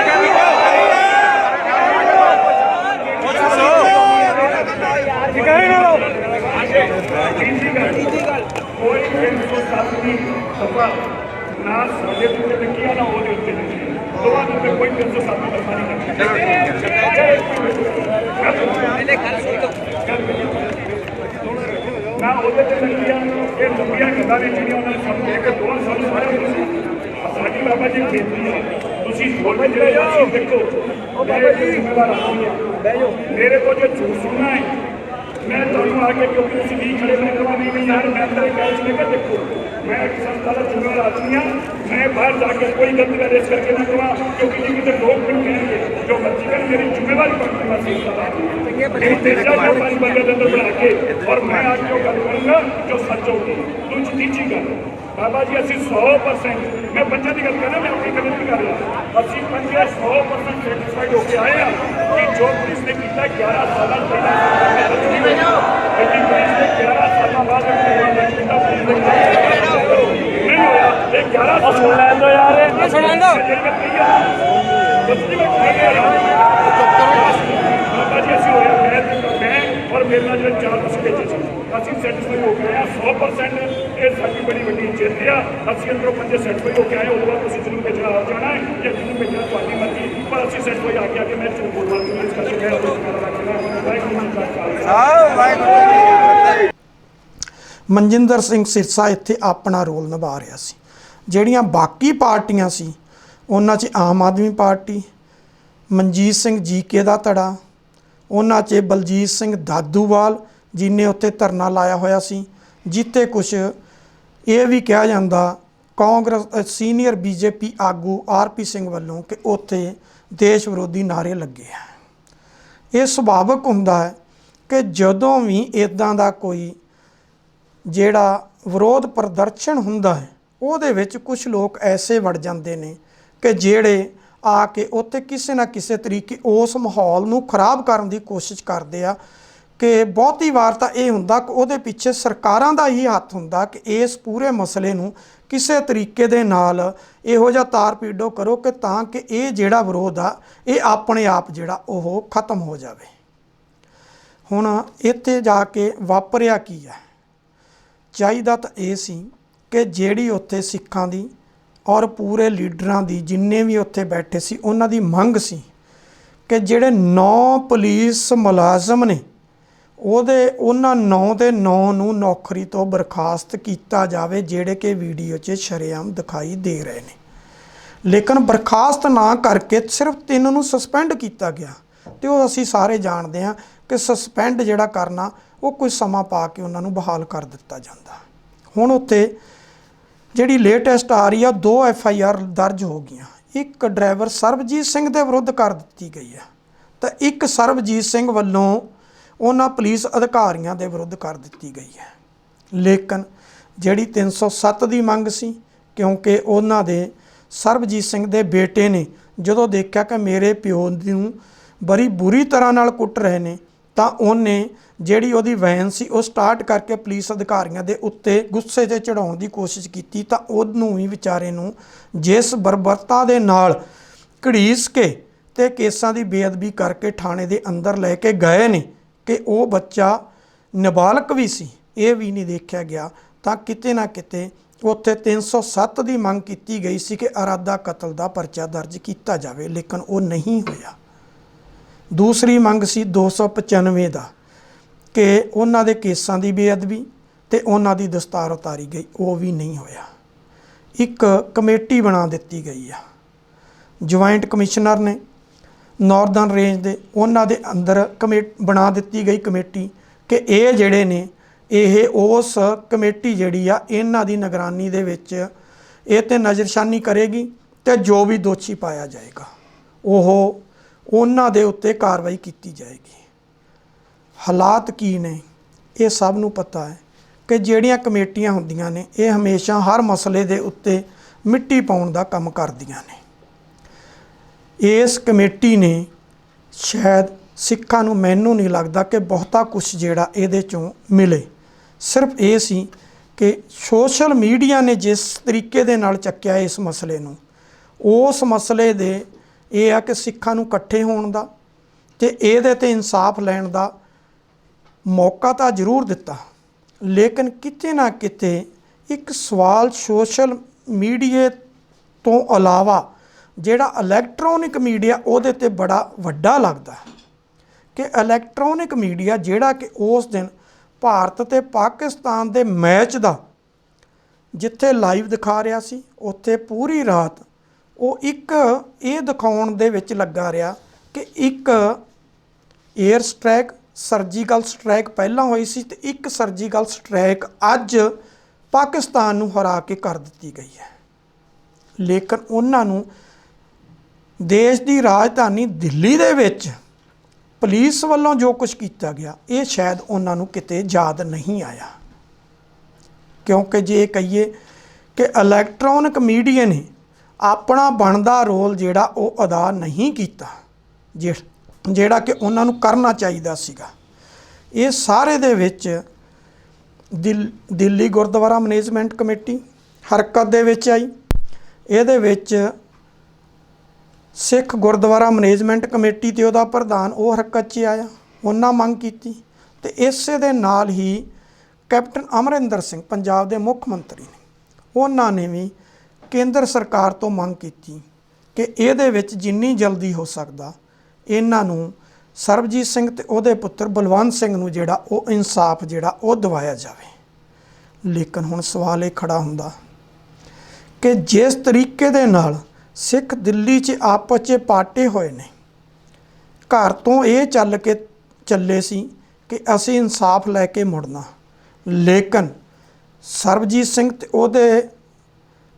तीसरी गल कोई 307 की दफा ना साडे उत्ते लिखी है ना ओहदे उत्ते लिखी है दोवां दे उत्ते कोई 307 की दफा नहीं लिखी ना ओहदे ते लिखी है ये लंबियां गल्लां ने जिहड़ियां उन्होंने सब कह के दोवां साल सारे साडी बाबा जी बेनती है तुसीं बोलो जिहड़े तुसीं देखो बाबा जी जिम्मेवार मेरे को जो झूठ सुनना है मैं ਤੁਹਾਨੂੰ आके क्योंकि तुम नहीं खड़े मैं कहा नहीं यार मैं तेरे गल सुनेगा देखो मैं एक संस्था का जिम्मेवार आदमी हाँ मैं बाहर जाके कोई गलती का रेस करके ना कहा क्योंकि जी कितने लोग फिर कहेंगे जो मर्जी कर मेरी जिम्मेवारी बनती है बना के और मैं आज जो गल करूँगा जो सच होगी तीजी गल बाबा जी असी 100% मैं बच्चे की गल करना मैं अपनी गलती कर रहा असी 100% सेटिस्फाइड होकर आए हैं कि जो पुलिस ने किया 11 साल पहले पुलिस ने 11 साल बाद नहीं होया 11 साल बाबा जी असी होया मैं और मेरे नाल जो 4 दस भेजे सी असी सैटिस्फाई हो गए 100% ये साडी बड़ी वड्डी जित है असी अंदरों पंजे सैटिस्फाई होकर आए उस बाद तुसीं जिन्होंने भेजना आ जाना है या जिन्होंने भेजना तुहाडी मर्जी पर असी सैटिस्फाई आके आके मैं झूठ बोलना इस करके मैं ਮਨਜਿੰਦਰ ਸਿੰਘ ਸਿਰਸਾ ਇੱਥੇ ਆਪਣਾ ਰੋਲ ਨਿਭਾ ਰਿਹਾ ਸੀ। ਜਿਹੜੀਆਂ ਬਾਕੀ ਪਾਰਟੀਆਂ ਸੀ ਉਹਨਾਂ 'ਚ ਆਮ ਆਦਮੀ ਪਾਰਟੀ, ਮਨਜੀਤ ਸਿੰਘ ਜੀਕੇ ਦਾ ਧੜਾ, ਉਹਨਾਂ 'ਚ ਬਲਜੀਤ ਸਿੰਘ ਦਾਦੂਵਾਲ ਜਿਹਨੇ ਉੱਥੇ ਧਰਨਾ ਲਾਇਆ ਹੋਇਆ ਸੀ, ਜਿੱਥੇ ਕੁਛ ਇਹ ਵੀ ਕਿਹਾ ਜਾਂਦਾ ਕਾਂਗਰਸ ਸੀਨੀਅਰ ਬੀਜੇਪੀ ਆਗੂ ਆਰਪੀ ਸਿੰਘ ਵੱਲੋਂ ਕਿ ਉੱਥੇ ਦੇਸ਼ ਵਿਰੋਧੀ ਨਾਅਰੇ ਲੱਗੇ ਆ। ਇਹ ਸੁਭਾਵਿਕ ਹੁੰਦਾ ਹੈ ਕਿ ਜਦੋਂ ਵੀ ਇੱਦਾਂ ਦਾ ਕੋਈ ਜਿਹੜਾ ਵਿਰੋਧ ਪ੍ਰਦਰਸ਼ਨ ਹੁੰਦਾ ਹੈ ਉਹਦੇ ਵਿੱਚ ਕੁਝ ਲੋਕ ਐਸੇ ਵੜ ਜਾਂਦੇ ਨੇ ਕਿ ਜਿਹੜੇ ਆ ਕੇ ਉੱਥੇ ਕਿਸੇ ਨਾ ਕਿਸੇ ਤਰੀਕੇ ਉਸ ਮਾਹੌਲ ਨੂੰ ਖਰਾਬ ਕਰਨ ਦੀ ਕੋਸ਼ਿਸ਼ ਕਰਦੇ ਆ ਕਿ ਬਹੁਤੀ ਵਾਰ ਤਾਂ ਇਹ ਹੁੰਦਾ ਕਿ ਉਹਦੇ ਪਿੱਛੇ ਸਰਕਾਰਾਂ ਦਾ ਹੀ ਹੱਥ ਹੁੰਦਾ ਕਿ ਇਸ ਪੂਰੇ ਮਸਲੇ ਨੂੰ ਕਿਸੇ ਤਰੀਕੇ ਦੇ ਨਾਲ ਇਹੋ ਜਿਹਾ ਤਾਰ ਪੀੜੋ ਕਰੋ ਕਿ ਤਾਂ ਕਿ ਇਹ ਜਿਹੜਾ ਵਿਰੋਧ ਆ ਇਹ ਆਪਣੇ ਆਪ ਜਿਹੜਾ ਉਹ ਖਤਮ ਹੋ ਜਾਵੇ। ਹੁਣ ਇੱਥੇ ਜਾ ਕੇ ਵਾਪਰਿਆ ਕੀ ਹੈ, ਚਾਹੀਦਾ ਤਾਂ ਇਹ ਸੀ ਕਿ ਜਿਹੜੀ ਉੱਥੇ ਸਿੱਖਾਂ ਦੀ ਔਰ ਪੂਰੇ ਲੀਡਰਾਂ ਦੀ ਜਿੰਨੇ ਵੀ ਉੱਥੇ ਬੈਠੇ ਸੀ ਉਹਨਾਂ ਦੀ ਮੰਗ ਸੀ ਕਿ ਜਿਹੜੇ 9 ਪੁਲਿਸ ਮੁਲਾਜ਼ਮ ਨੇ ਉਹਨਾਂ 9 ਦੇ 9 ਨੂੰ ਨੌਕਰੀ ਤੋਂ ਬਰਖਾਸਤ ਕੀਤਾ ਜਾਵੇ ਜਿਹੜੇ ਕਿ ਵੀਡੀਓ 'ਚ ਸ਼ਰੇਆਮ ਦਿਖਾਈ ਦੇ ਰਹੇ ਨੇ। ਲੇਕਿਨ ਬਰਖਾਸਤ ਨਾ ਕਰਕੇ ਸਿਰਫ 3 ਨੂੰ ਸਸਪੈਂਡ ਕੀਤਾ ਗਿਆ ਅਤੇ ਉਹ ਅਸੀਂ ਸਾਰੇ ਜਾਣਦੇ ਹਾਂ ਕਿ ਸਸਪੈਂਡ ਜਿਹੜਾ ਕਰਨਾ ਉਹ ਕੁਝ ਸਮਾਂ ਪਾ ਕੇ ਉਹਨਾਂ ਨੂੰ ਬਹਾਲ ਕਰ ਦਿੱਤਾ ਜਾਂਦਾ। ਹੁਣ ਉੱਥੇ ਜਿਹੜੀ ਲੇਟੈਸਟ ਆ ਰਹੀ ਆ 2 FIR ਦਰਜ ਹੋ ਗਈਆਂ। ਇੱਕ ਡਰਾਈਵਰ ਸਰਬਜੀਤ ਸਿੰਘ ਦੇ ਵਿਰੁੱਧ ਕਰ ਦਿੱਤੀ ਗਈ ਆ ਤਾਂ ਇੱਕ ਸਰਬਜੀਤ ਸਿੰਘ ਵੱਲੋਂ ਉਹਨਾਂ ਪੁਲਿਸ ਅਧਿਕਾਰੀਆਂ ਦੇ ਵਿਰੁੱਧ ਕਰ ਦਿੱਤੀ ਗਈ ਹੈ। ਲੇਕਿਨ ਜਿਹੜੀ 307 ਦੀ ਮੰਗ ਸੀ ਕਿਉਂਕਿ ਉਹਨਾਂ ਦੇ ਸਰਬਜੀਤ ਸਿੰਘ ਦੇ ਬੇਟੇ ਨੇ ਜਦੋਂ ਦੇਖਿਆ ਕਿ ਮੇਰੇ ਪਿਓ ਨੂੰ ਬੜੀ ਬੁਰੀ ਤਰ੍ਹਾਂ ਨਾਲ ਕੁੱਟ ਰਹੇ ਨੇ ਤਾਂ ਉਹਨੇ ਜਿਹੜੀ ਉਹਦੀ ਵੈਨ ਸੀ ਉਹ ਸਟਾਰਟ ਕਰਕੇ ਪੁਲਿਸ ਅਧਿਕਾਰੀਆਂ ਦੇ ਉੱਤੇ ਗੁੱਸੇ 'ਤੇ ਚੜਾਉਣ ਦੀ ਕੋਸ਼ਿਸ਼ ਕੀਤੀ ਤਾਂ ਉਹਨੂੰ ਵੀ ਵਿਚਾਰੇ ਨੂੰ ਜਿਸ ਬਰਬਰਤਾ ਦੇ ਨਾਲ ਘੜੀਸ ਕੇ ਤੇ ਕੇਸਾਂ ਦੀ ਬੇਅਦਬੀ ਕਰਕੇ ਥਾਣੇ ਦੇ ਅੰਦਰ ਲੈ ਕੇ ਗਏ ਨੇ ਕਿ ਉਹ ਬੱਚਾ ਨਾਬਾਲਗ ਵੀ ਸੀ ਇਹ ਵੀ ਨਹੀਂ ਦੇਖਿਆ ਗਿਆ ਤਾਂ ਕਿਤੇ ਨਾ ਕਿਤੇ ਉੱਥੇ 307 ਦੀ ਮੰਗ ਕੀਤੀ ਗਈ ਸੀ ਕਿ ਇਰਾਦਾ ਕਤਲ ਦਾ ਪਰਚਾ ਦਰਜ ਕੀਤਾ ਜਾਵੇ ਲੇਕਿਨ ਉਹ ਨਹੀਂ ਹੋਇਆ। ਦੂਸਰੀ ਮੰਗ ਸੀ 295 ਦਾ ਕਿ ਉਹਨਾਂ ਦੇ ਕੇਸਾਂ ਦੀ ਬੇਅਦਬੀ ਤੇ ਉਹਨਾਂ ਦੀ ਦਸਤਾਰ ਉਤਾਰੀ ਗਈ ਉਹ ਵੀ ਨਹੀਂ ਹੋਇਆ। ਇੱਕ ਕਮੇਟੀ ਬਣਾ ਦਿੱਤੀ ਗਈ ਆ ਜੁਆਇੰਟ ਕਮਿਸ਼ਨਰ ਨੇ ਨਾਰਦਰਨ ਰੇਂਜ ਦੇ ਉਹਨਾਂ ਦੇ ਅੰਦਰ ਬਣਾ ਦਿੱਤੀ ਗਈ ਕਮੇਟੀ ਕਿ ਇਹ ਜਿਹੜੇ ਨੇ ਇਹ ਉਸ ਕਮੇਟੀ ਜਿਹੜੀ ਆ ਇਹਨਾਂ ਦੀ ਨਿਗਰਾਨੀ ਦੇ ਵਿੱਚ ਇਹ 'ਤੇ ਨਜ਼ਰਸ਼ਾਨੀ ਕਰੇਗੀ ਅਤੇ ਜੋ ਵੀ ਦੋਸ਼ੀ ਪਾਇਆ ਜਾਏਗਾ ਉਹ ਉਹਨਾਂ ਦੇ ਉੱਤੇ ਕਾਰਵਾਈ ਕੀਤੀ ਜਾਏਗੀ। ਹਾਲਾਤ ਕੀ ਨੇ ਇਹ ਸਭ ਨੂੰ ਪਤਾ ਹੈ ਕਿ ਜਿਹੜੀਆਂ ਕਮੇਟੀਆਂ ਹੁੰਦੀਆਂ ਨੇ ਇਹ ਹਮੇਸ਼ਾ ਹਰ ਮਸਲੇ ਦੇ ਉੱਤੇ ਮਿੱਟੀ ਪਾਉਣ ਦਾ ਕੰਮ ਕਰਦੀਆਂ ਨੇ। ਇਸ ਕਮੇਟੀ ਨੇ ਸ਼ਾਇਦ ਸਿੱਖਾਂ ਨੂੰ ਮੈਨੂੰ ਨਹੀਂ ਲੱਗਦਾ ਕਿ ਬਹੁਤਾ ਕੁਛ ਜਿਹੜਾ ਇਹਦੇ 'ਚੋਂ ਮਿਲੇ। ਸਿਰਫ ਇਹ ਸੀ ਕਿ ਸੋਸ਼ਲ ਮੀਡੀਆ ਨੇ ਜਿਸ ਤਰੀਕੇ ਦੇ ਨਾਲ ਚੱਕਿਆ ਇਸ ਮਸਲੇ ਨੂੰ ਉਸ ਮਸਲੇ ਦੇ ਇਹ ਆ ਕਿ ਸਿੱਖਾਂ ਨੂੰ ਇਕੱਠੇ ਹੋਣ ਦਾ ਅਤੇ ਇਹਦੇ 'ਤੇ ਇਨਸਾਫ ਲੈਣ ਦਾ ਮੌਕਾ ਤਾਂ ਜ਼ਰੂਰ ਦਿੱਤਾ ਲੇਕਿਨ ਕਿਤੇ ਨਾ ਕਿਤੇ ਇੱਕ ਸਵਾਲ ਸੋਸ਼ਲ ਮੀਡੀਆ ਤੋਂ ਇਲਾਵਾ ਜਿਹੜਾ ਇਲੈਕਟ੍ਰੋਨਿਕ ਮੀਡੀਆ ਉਹਦੇ ਤੇ ਬੜਾ ਵੱਡਾ ਲੱਗਦਾ ਕਿ ਇਲੈਕਟ੍ਰੋਨਿਕ ਮੀਡੀਆ ਜਿਹੜਾ ਕਿ ਉਸ ਦਿਨ ਭਾਰਤ ਤੇ ਪਾਕਿਸਤਾਨ ਦੇ ਮੈਚ ਦਾ ਜਿੱਥੇ ਲਾਈਵ ਦਿਖਾ ਰਿਹਾ ਸੀ, ਉੱਥੇ ਪੂਰੀ ਰਾਤ ਉਹ ਇੱਕ ਇਹ ਦਿਖਾਉਣ ਦੇ ਵਿੱਚ ਲੱਗਾ ਰਿਹਾ ਕਿ ਇੱਕ ਏਅਰ ਸਟ੍ਰਾਈਕ, ਸਰਜੀਕਲ ਸਟ੍ਰਾਈਕ ਪਹਿਲਾਂ ਹੋਈ ਸੀ ਤੇ ਇੱਕ ਸਰਜੀਕਲ ਸਟ੍ਰਾਈਕ ਅੱਜ ਪਾਕਿਸਤਾਨ ਨੂੰ ਹਰਾ ਕੇ ਕਰ ਦਿੱਤੀ ਗਈ ਹੈ। ਲੇਕਿਨ ਉਹਨਾਂ ਨੂੰ ਦੇਸ਼ ਦੀ ਰਾਜਧਾਨੀ ਦਿੱਲੀ ਦੇ ਵਿੱਚ ਪੁਲਿਸ ਵੱਲੋਂ ਜੋ ਕੁਝ ਕੀਤਾ ਗਿਆ ਇਹ ਸ਼ਾਇਦ ਉਹਨਾਂ ਨੂੰ ਕਿਤੇ ਯਾਦ ਨਹੀਂ ਆਇਆ, ਕਿਉਂਕਿ ਜੇ ਕਹੀਏ ਕਿ ਇਲੈਕਟ੍ਰੋਨਿਕ ਮੀਡੀਆ ਨੇ ਆਪਣਾ ਬਣਦਾ ਰੋਲ ਜਿਹੜਾ ਉਹ ਅਦਾ ਨਹੀਂ ਕੀਤਾ ਜਿਹੜਾ ਕਿ ਉਹਨਾਂ ਨੂੰ ਕਰਨਾ ਚਾਹੀਦਾ ਸੀਗਾ। ਇਹ ਸਾਰੇ ਦੇ ਵਿੱਚ ਦਿੱਲੀ ਗੁਰਦੁਆਰਾ ਮੈਨੇਜਮੈਂਟ ਕਮੇਟੀ ਹਰਕਤ ਦੇ ਵਿੱਚ ਆਈ। ਇਹਦੇ ਵਿੱਚ ਸਿੱਖ ਗੁਰਦੁਆਰਾ ਮੈਨੇਜਮੈਂਟ ਕਮੇਟੀ ਤੇ ਉਹਦਾ ਪ੍ਰਧਾਨ ਉਹ ਹਰਕਤ 'ਚ ਆਇਆ, ਉਹਨਾਂ ਮੰਗ ਕੀਤੀ ਤੇ ਇਸੇ ਦੇ ਨਾਲ ਹੀ ਕੈਪਟਨ ਅਮਰਿੰਦਰ ਸਿੰਘ ਪੰਜਾਬ ਦੇ ਮੁੱਖ ਮੰਤਰੀ ਨੇ, ਉਹਨਾਂ ਨੇ ਵੀ ਕੇਂਦਰ ਸਰਕਾਰ ਤੋਂ ਮੰਗ ਕੀਤੀ ਕਿ ਇਹਦੇ ਵਿੱਚ ਜਿੰਨੀ ਜਲਦੀ ਹੋ ਸਕਦਾ ਇਹਨਾਂ ਨੂੰ ਸਰਬਜੀਤ ਸਿੰਘ ਤੇ ਉਹਦੇ ਪੁੱਤਰ ਬਲਵੰਤ ਸਿੰਘ ਨੂੰ ਜਿਹੜਾ ਉਹ ਇਨਸਾਫ ਜਿਹੜਾ ਉਹ ਦਿਵਾਇਆ ਜਾਵੇ। ਲੇਕਿਨ ਹੁਣ ਸਵਾਲ ਇਹ ਖੜਾ ਹੁੰਦਾ ਕਿ ਜਿਸ ਤਰੀਕੇ ਦੇ ਨਾਲ ਸਿੱਖ ਦਿੱਲੀ 'ਚ ਆਪਸ 'ਚ ਪਾਟੇ ਹੋਏ ਨੇ, ਘਰ ਤੋਂ ਇਹ ਚੱਲੇ ਸੀ ਕਿ ਅਸੀਂ ਇਨਸਾਫ ਲੈ ਕੇ ਮੁੜਨਾ, ਲੇਕਿਨ ਸਰਬਜੀਤ ਸਿੰਘ ਤੇ ਉਹਦੇ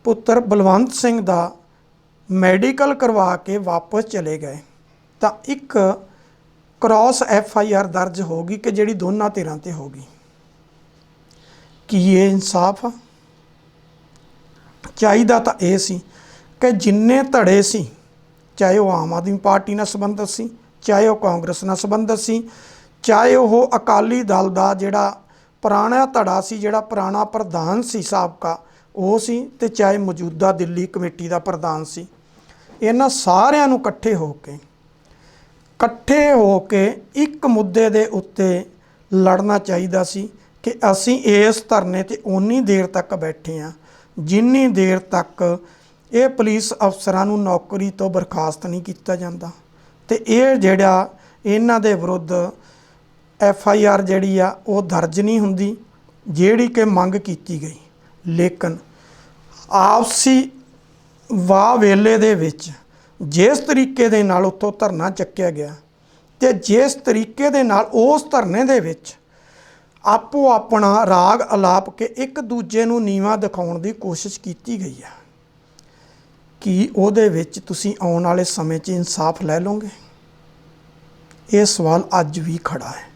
ਪੁੱਤਰ ਬਲਵੰਤ ਸਿੰਘ ਦਾ ਮੈਡੀਕਲ ਕਰਵਾ ਕੇ ਵਾਪਸ ਚਲੇ ਗਏ ਤਾਂ ਇੱਕ ਕ੍ਰਾਸ FIR ਦਰਜ ਹੋ ਗਈ ਕਿ ਜਿਹੜੀ ਦੋਨਾਂ ਧਿਰਾਂ ਤੇ ਹੋ ਗਈ। ਕੀ ਇਹ ਇਨਸਾਫ ਆ? ਚਾਹੀਦਾ ਤਾਂ ਇਹ ਸੀ ਕਿ ਜਿੰਨੇ ਧੜੇ ਸੀ, ਚਾਹੇ ਉਹ ਆਮ ਆਦਮੀ ਪਾਰਟੀ ਨਾਲ ਸੰਬੰਧਿਤ ਸੀ, ਚਾਹੇ ਉਹ ਕਾਂਗਰਸ ਨਾਲ ਸੰਬੰਧਿਤ ਸੀ, ਚਾਹੇ ਉਹ ਅਕਾਲੀ ਦਲ ਦਾ ਜਿਹੜਾ ਪੁਰਾਣਾ ਧੜਾ ਸੀ, ਜਿਹੜਾ ਪੁਰਾਣਾ ਪ੍ਰਧਾਨ ਸੀ ਸਾਬਕਾ ਉਹ ਸੀ, ਤੇ ਚਾਹੇ ਮੌਜੂਦਾ ਦਿੱਲੀ ਕਮੇਟੀ ਦਾ ਪ੍ਰਧਾਨ ਸੀ, ਇਹਨਾਂ ਸਾਰਿਆਂ ਨੂੰ ਇਕੱਠੇ ਹੋ ਕੇ ਇੱਕ ਮੁੱਦੇ ਦੇ ਉੱਤੇ ਲੜਨਾ ਚਾਹੀਦਾ ਸੀ ਕਿ ਅਸੀਂ ਇਸ ਧਰਨੇ 'ਤੇ ਓਨੀ ਦੇਰ ਤੱਕ ਬੈਠੇ ਹਾਂ ਜਿੰਨੀ ਦੇਰ ਤੱਕ ਇਹ ਪੁਲਿਸ ਅਫਸਰਾਂ ਨੂੰ ਨੌਕਰੀ ਤੋਂ ਬਰਖਾਸਤ ਨਹੀਂ ਕੀਤਾ ਜਾਂਦਾ ਤੇ ਇਹ ਜਿਹੜਾ ਇਹਨਾਂ ਦੇ ਵਿਰੁੱਧ FIR ਜਿਹੜੀ ਆ ਉਹ ਦਰਜ ਨਹੀਂ ਹੁੰਦੀ ਜਿਹੜੀ ਕਿ ਮੰਗ ਕੀਤੀ ਗਈ। ਲੇਕਿਨ ਆਪਸੀ ਵਾਹ ਵੇਲੇ ਦੇ ਵਿੱਚ ਜਿਸ ਤਰੀਕੇ ਦੇ ਨਾਲ ਉੱਥੋਂ ਧਰਨਾ ਚੱਕਿਆ ਗਿਆ ਤੇ ਜਿਸ ਤਰੀਕੇ ਦੇ ਨਾਲ ਉਸ ਧਰਨੇ ਦੇ ਵਿੱਚ ਆਪੋ ਆਪਣਾ ਰਾਗ ਅਲਾਪ ਕੇ ਇੱਕ ਦੂਜੇ ਨੂੰ ਨੀਵਾਂ ਦਿਖਾਉਣ ਦੀ ਕੋਸ਼ਿਸ਼ ਕੀਤੀ ਗਈ ਹੈ, ਕੀ ਉਹਦੇ ਵਿੱਚ ਤੁਸੀਂ ਆਉਣ ਵਾਲੇ ਸਮੇਂ 'ਚ ਇਨਸਾਫ ਲੈ ਲਓਗੇ? ਇਹ ਸਵਾਲ ਅੱਜ ਵੀ ਖੜਾ ਹੈ।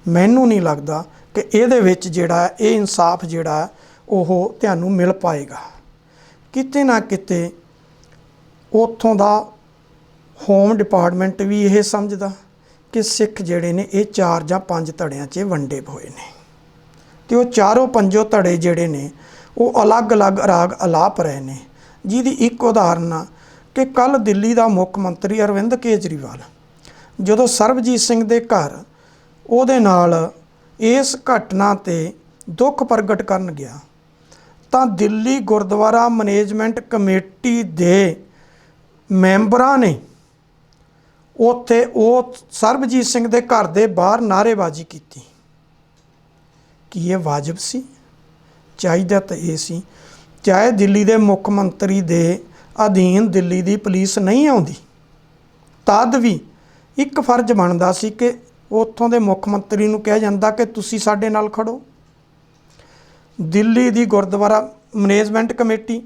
ਮੈਨੂੰ ਨਹੀਂ ਲੱਗਦਾ ਕਿ ਇਹਦੇ ਵਿੱਚ ਜਿਹੜਾ ਇਹ ਇਨਸਾਫ ਜਿਹੜਾ ਉਹ ਤੁਹਾਨੂੰ ਮਿਲ ਪਾਏਗਾ। ਕਿਤੇ ਨਾ ਕਿਤੇ ਉੱਥੋਂ ਦਾ ਹੋਮ ਡਿਪਾਰਟਮੈਂਟ ਵੀ ਇਹ ਸਮਝਦਾ ਕਿ ਸਿੱਖ ਜਿਹੜੇ ਨੇ ਇਹ 4 ਜਾਂ 5 ਧੜਿਆਂ 'ਚ ਵੰਡੇ ਹੋਏ ਨੇ ਤੇ ਉਹ ਚਾਰੋਂ ਪੰਜੋਂ ਧੜੇ ਜਿਹੜੇ ਨੇ ਉਹ ਅਲੱਗ-ਅਲੱਗ ਰਾਗ ਅਲਾਪ ਰਹੇ ਨੇ, ਜਿਹਦੀ ਇੱਕ ਉਦਾਹਰਨ ਆ ਕਿ ਕੱਲ੍ਹ ਦਿੱਲੀ ਦਾ ਮੁੱਖ ਮੰਤਰੀ ਅਰਵਿੰਦ ਕੇਜਰੀਵਾਲ ਜਦੋਂ ਸਰਬਜੀਤ ਸਿੰਘ ਦੇ ਘਰ ਉਹਦੇ ਨਾਲ ਇਸ ਘਟਨਾ 'ਤੇ ਦੁੱਖ ਪ੍ਰਗਟ ਕਰਨ ਗਿਆ ਤਾਂ ਦਿੱਲੀ ਗੁਰਦੁਆਰਾ ਮੈਨੇਜਮੈਂਟ ਕਮੇਟੀ ਦੇ ਮੈਂਬਰਾਂ ਨੇ ਉੱਥੇ ਉਹ ਸਰਬਜੀਤ ਸਿੰਘ ਦੇ ਘਰ ਦੇ ਬਾਹਰ ਨਾਅਰੇਬਾਜ਼ੀ ਕੀਤੀ। ਕੀ ਇਹ ਵਾਜਬ ਸੀ? ਚਾਹੀਦਾ ਤਾਂ ਇਹ ਸੀ ਚਾਹੇ ਦਿੱਲੀ ਦੇ ਮੁੱਖ ਮੰਤਰੀ ਦੇ ਅਧੀਨ ਦਿੱਲੀ ਦੀ ਪੁਲਿਸ ਨਹੀਂ ਆਉਂਦੀ ਤਦ ਵੀ ਇੱਕ ਫਰਜ਼ ਬਣਦਾ ਸੀ ਕਿ ਉੱਥੋਂ ਦੇ ਮੁੱਖ ਮੰਤਰੀ ਨੂੰ ਕਿਹਾ ਜਾਂਦਾ ਕਿ ਤੁਸੀਂ ਸਾਡੇ ਨਾਲ ਖੜੋ। ਦਿੱਲੀ ਦੀ ਗੁਰਦੁਆਰਾ ਮੈਨੇਜਮੈਂਟ ਕਮੇਟੀ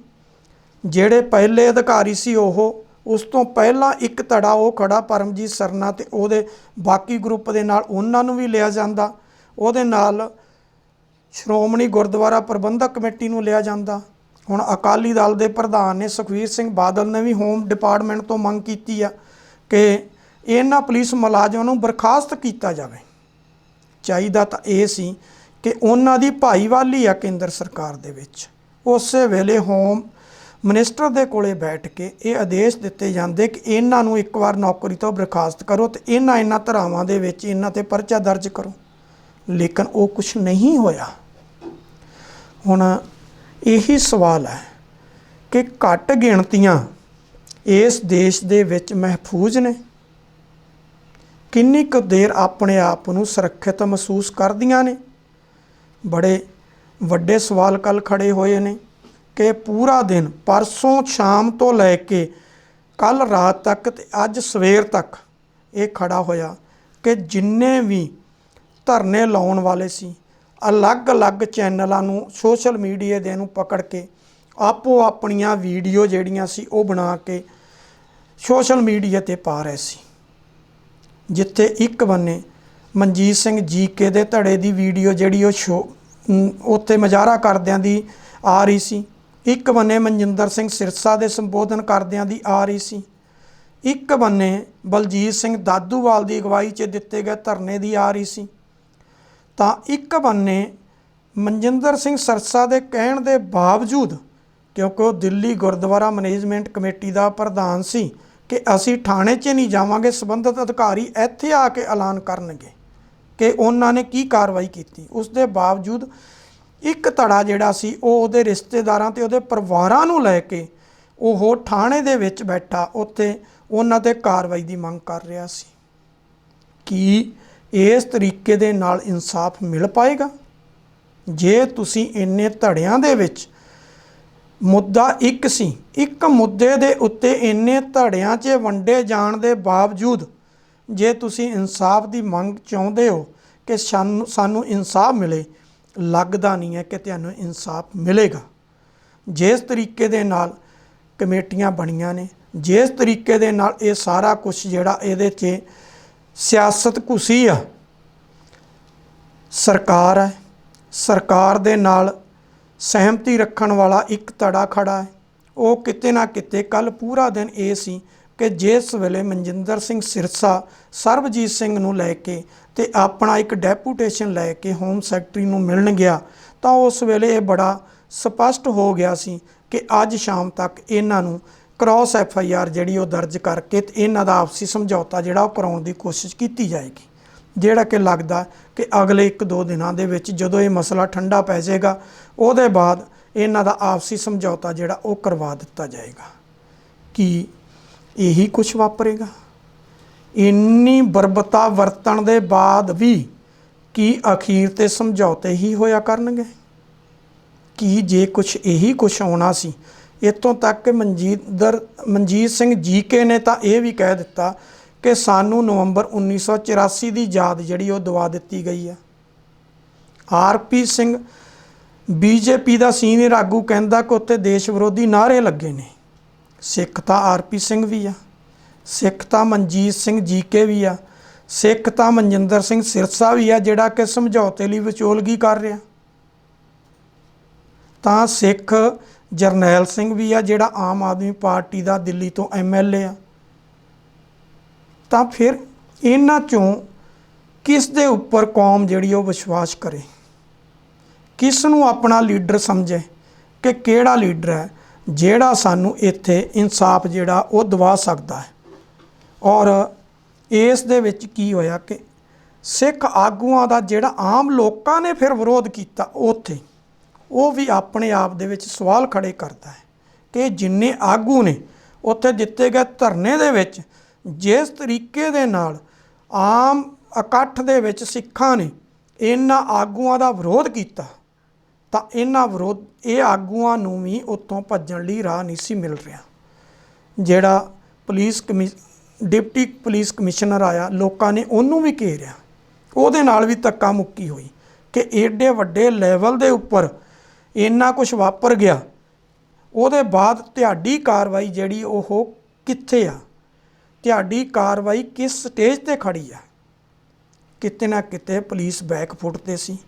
ਜਿਹੜੇ ਪਹਿਲੇ ਅਧਿਕਾਰੀ ਸੀ ਉਹ ਉਸ ਤੋਂ ਪਹਿਲਾਂ ਇੱਕ ਧੜਾ ਉਹ ਖੜਾ ਪਰਮਜੀਤ ਸਰਨਾ ਤੇ ਉਹਦੇ ਬਾਕੀ ਗਰੁੱਪ ਦੇ ਨਾਲ ਉਹਨਾਂ ਨੂੰ ਵੀ ਲਿਆ ਜਾਂਦਾ, ਉਹਦੇ ਨਾਲ ਸ਼੍ਰੋਮਣੀ ਗੁਰਦੁਆਰਾ ਪ੍ਰਬੰਧਕ ਕਮੇਟੀ ਨੂੰ ਲਿਆ ਜਾਂਦਾ। ਹੁਣ ਅਕਾਲੀ ਦਲ ਦੇ ਪ੍ਰਧਾਨ ਨੇ ਸੁਖਬੀਰ ਸਿੰਘ ਬਾਦਲ ਨੇ ਵੀ ਹੋਮ ਡਿਪਾਰਟਮੈਂਟ ਤੋਂ ਮੰਗ ਕੀਤੀ ਆ ਕਿ ਇਹਨਾਂ ਪੁਲਿਸ ਮੁਲਾਜ਼ਮਾਂ ਨੂੰ ਬਰਖਾਸਤ ਕੀਤਾ ਜਾਵੇ। ਚਾਹੀਦਾ ਤਾਂ ਇਹ ਸੀ ਕਿ ਉਹਨਾਂ ਦੀ ਭਾਈਵਾਲੀ ਆ ਕੇਂਦਰ ਸਰਕਾਰ ਦੇ ਵਿੱਚ, ਉਸੇ ਵੇਲੇ ਹੋਮ ਮਿਨਿਸਟਰ ਦੇ ਕੋਲੇ ਬੈਠ ਕੇ ਇਹ ਆਦੇਸ਼ ਦਿੱਤੇ ਜਾਂਦੇ ਕਿ ਇਹਨਾਂ ਨੂੰ ਇੱਕ ਵਾਰ ਨੌਕਰੀ ਤੋਂ ਬਰਖਾਸਤ ਕਰੋ ਤੇ ਇਹਨਾਂ ਧਾਰਾਵਾਂ ਦੇ ਵਿੱਚ ਇਹਨਾਂ 'ਤੇ ਪਰਚਾ ਦਰਜ ਕਰੋ। ਲੇਕਿਨ ਉਹ ਕੁਛ ਨਹੀਂ ਹੋਇਆ। ਹੁਣ ਇਹੀ ਸਵਾਲ ਹੈ कि घट गिणतियां इस देश दे विच महफूज ने, किन्नी कुछ देर अपने आप नूं सुरक्षित महसूस करदियां ने। बड़े वड्डे सवाल कल खड़े होए ने कि पूरा दिन परसों शाम तो लैके कल रात तक ते अज सवेर तक ये खड़ा होया कि जिन्ने भी धरने लाउण वाले सी अलग अलग चैनलों नूं सोशल मीडिया दे नूं पकड़ के आपो अपनियां वीडियो जिहड़ियां सी वो बना के सोशल मीडिया ते पा रहे सी। जिथे एक बन्ने मनजीत सिंह जीके दे धड़े दी वीडियो जिहड़ी वो शो उत्थे मुजाहरा करदियां दी आ रही सी, एक बन्ने मनजिंदर सिंह सिरसा दे संबोधन करदियां दी आ रही सी, एक बन्ने बलजीत सिंह दादूवाल की अगवाई च दिते गए धरने की आ रही सी, तां एक बन्ने मनजिंदर सिंह सिरसा दे कहण दे बावजूद, क्योंकि वो दिल्ली गुरुद्वारा मैनेजमेंट कमेटी का प्रधान सी कि असी थाने 'च नहीं जावांगे, संबंधित अधिकारी इत्थे आके ऐलान करनगे कि उन्होंने की कार्रवाई की। उस दे बावजूद एक धड़ा जिहड़ा सी उहदे रिश्तेदारां ते उहदे परिवारां नूं लैके ओह थाणे दे विच बैठा उत्थे उन्हां ते कार्रवाई की मंग कर रहा सी। कि इस तरीके दे नाल इंसाफ मिल पाएगा? जे तुसीं इन्ने धड़ियां दे विच मुद्दा एक सी, एक मुद्दे दे उत्ते इन्ने धड़ियां 'च वंडे जाण दे बावजूद जे तुसीं इंसाफ की मंग चाहुंदे हो कि सानू इंसाफ मिले, लगदा नहीं है कि तुहानूं इंसाफ मिलेगा। जिस तरीके दे नाल कमेटियां बणियां ने, जिस तरीके दे नाल ये सारा कुछ जिहड़ा इहदे 'च सियासत घुसी आ, सरकार है, सरकार दे नाल सहमति रखण वाला एक धड़ा खड़ा है। वो किते ना किते कल पूरा दिन ये सी कि जिस वेले मनजिंदर सिंह सिरसा सरबजीत सिंह नूं लैके ते अपना एक डेपूटेशन लैके होम सैकटरी नूं मिलण गया, तो उस वेले ये बड़ा स्पष्ट हो गया सी कि अज शाम तक इन्हां नूं क्रॉस FIR जिहड़ी वो दर्ज करके ते इन्हां दा आपसी समझौता जिहड़ा वो कराउण दी कोशिश कीती जाएगी, जिहड़ा कि लगदा कि अगले 1-2 दिनां दे विच जदों ये मसला ठंडा पै जाएगा ਉਹਦੇ ਬਾਅਦ ਇਹਨਾਂ ਦਾ ਆਪਸੀ ਸਮਝੌਤਾ ਜਿਹੜਾ ਉਹ ਕਰਵਾ ਦਿੱਤਾ ਜਾਏਗਾ। ਕਿ ਇਹੀ ਕੁਛ ਵਾਪਰੇਗਾ? ਇੰਨੀ ਬਰਬਰਤਾ ਵਰਤਣ ਦੇ ਬਾਅਦ ਵੀ ਕੀ ਅਖੀਰ ਤੇ ਸਮਝੌਤੇ ਹੀ ਹੋਇਆ ਕਰਨਗੇ? ਕਿ ਜੇ ਕੁਛ ਇਹੀ ਕੁਛ ਹੋਣਾ ਸੀ, ਇੱਥੋਂ ਤੱਕ ਕਿ ਮਨਜੀਤ ਸਿੰਘ ਜੀਕੇ ਨੇ ਤਾਂ ਇਹ ਵੀ ਕਹਿ ਦਿੱਤਾ ਕਿ ਸਾਨੂੰ ਨਵੰਬਰ 1984 ਦੀ ਯਾਦ ਜਿਹੜੀ ਉਹ ਦਵਾ ਦਿੱਤੀ ਗਈ ਆ। RP ਸਿੰਘ BJP ਦਾ ਸੀਨੀਅਰ ਆਗੂ ਕਹਿੰਦਾ ਕਿ ਉੱਥੇ ਦੇਸ਼ ਵਿਰੋਧੀ ਨਾਅਰੇ ਲੱਗੇ ਨੇ। ਸਿੱਖ ਤਾਂ RP ਸਿੰਘ ਵੀ ਆ, ਸਿੱਖ ਤਾਂ ਮਨਜੀਤ ਸਿੰਘ ਜੀਕੇ ਵੀ ਆ, ਸਿੱਖ ਤਾਂ ਮਨਜਿੰਦਰ ਸਿੰਘ ਸਿਰਸਾ ਵੀ ਆ ਜਿਹੜਾ ਕਿ ਸਮਝੌਤੇ ਲਈ ਵਿਚੋਲਗੀ ਕਰ ਰਿਹਾ, ਤਾਂ ਸਿੱਖ ਜਰਨੈਲ ਸਿੰਘ ਵੀ ਆ ਜਿਹੜਾ ਆਮ ਆਦਮੀ ਪਾਰਟੀ ਦਾ ਦਿੱਲੀ ਤੋਂ MLA ਆ। ਤਾਂ ਫਿਰ ਇਹਨਾਂ ਚੋਂ ਕਿਸ ਦੇ ਉੱਪਰ ਕੌਮ ਜਿਹੜੀ ਉਹ ਵਿਸ਼ਵਾਸ ਕਰੇ? किस नूं अपना लीडर समझे कि किहड़ा लीडर है जिहड़ा सानू इत्थे इंसाफ जिहड़ा वो दवा सकदा है? और इस दे विच की होया कि सिख आगूआं दा जिहड़ा आम लोकां ने फिर विरोध कीता उत्थे वो भी अपने आप दे विच सवाल खड़े करता है कि जिन्ने आगू ने उत्थे दिते गए धरने दे विच जिस तरीके दे नाल आम इकट्ठ दे विच सिखां ने इन्हां आगूआं दा विरोध कीता, ਤਾਂ ਇਹਨਾਂ ਵਿਰੋਧ ਇਹ ਆਗੂਆਂ ਨੂੰ ਵੀ ਉੱਥੋਂ ਭੱਜਣ ਲਈ ਰਾਹ ਨਹੀਂ ਸੀ ਮਿਲ ਰਿਹਾ। ਜਿਹੜਾ ਡਿਪਟੀ ਪੁਲਿਸ ਕਮਿਸ਼ਨਰ ਆਇਆ, ਲੋਕਾਂ ਨੇ ਉਹਨੂੰ ਵੀ ਘੇਰਿਆ, ਉਹਦੇ ਨਾਲ ਵੀ ਧੱਕਾ ਮੁੱਕੀ ਹੋਈ ਕਿ ਏਡੇ ਵੱਡੇ ਲੈਵਲ ਦੇ ਉੱਪਰ ਇੰਨਾ ਕੁਛ ਵਾਪਰ ਗਿਆ, ਉਹਦੇ ਬਾਅਦ ਤੁਹਾਡੀ ਕਾਰਵਾਈ ਜਿਹੜੀ ਉਹ ਕਿੱਥੇ ਆ? ਤੁਹਾਡੀ ਕਾਰਵਾਈ ਕਿਸ ਸਟੇਜ ਤੇ ਖੜੀ ਆ? ਕਿਤੇ ਨਾ ਕਿਤੇ ਪੁਲਿਸ ਬੈਕਫੁੱਟ ਤੇ ਸੀ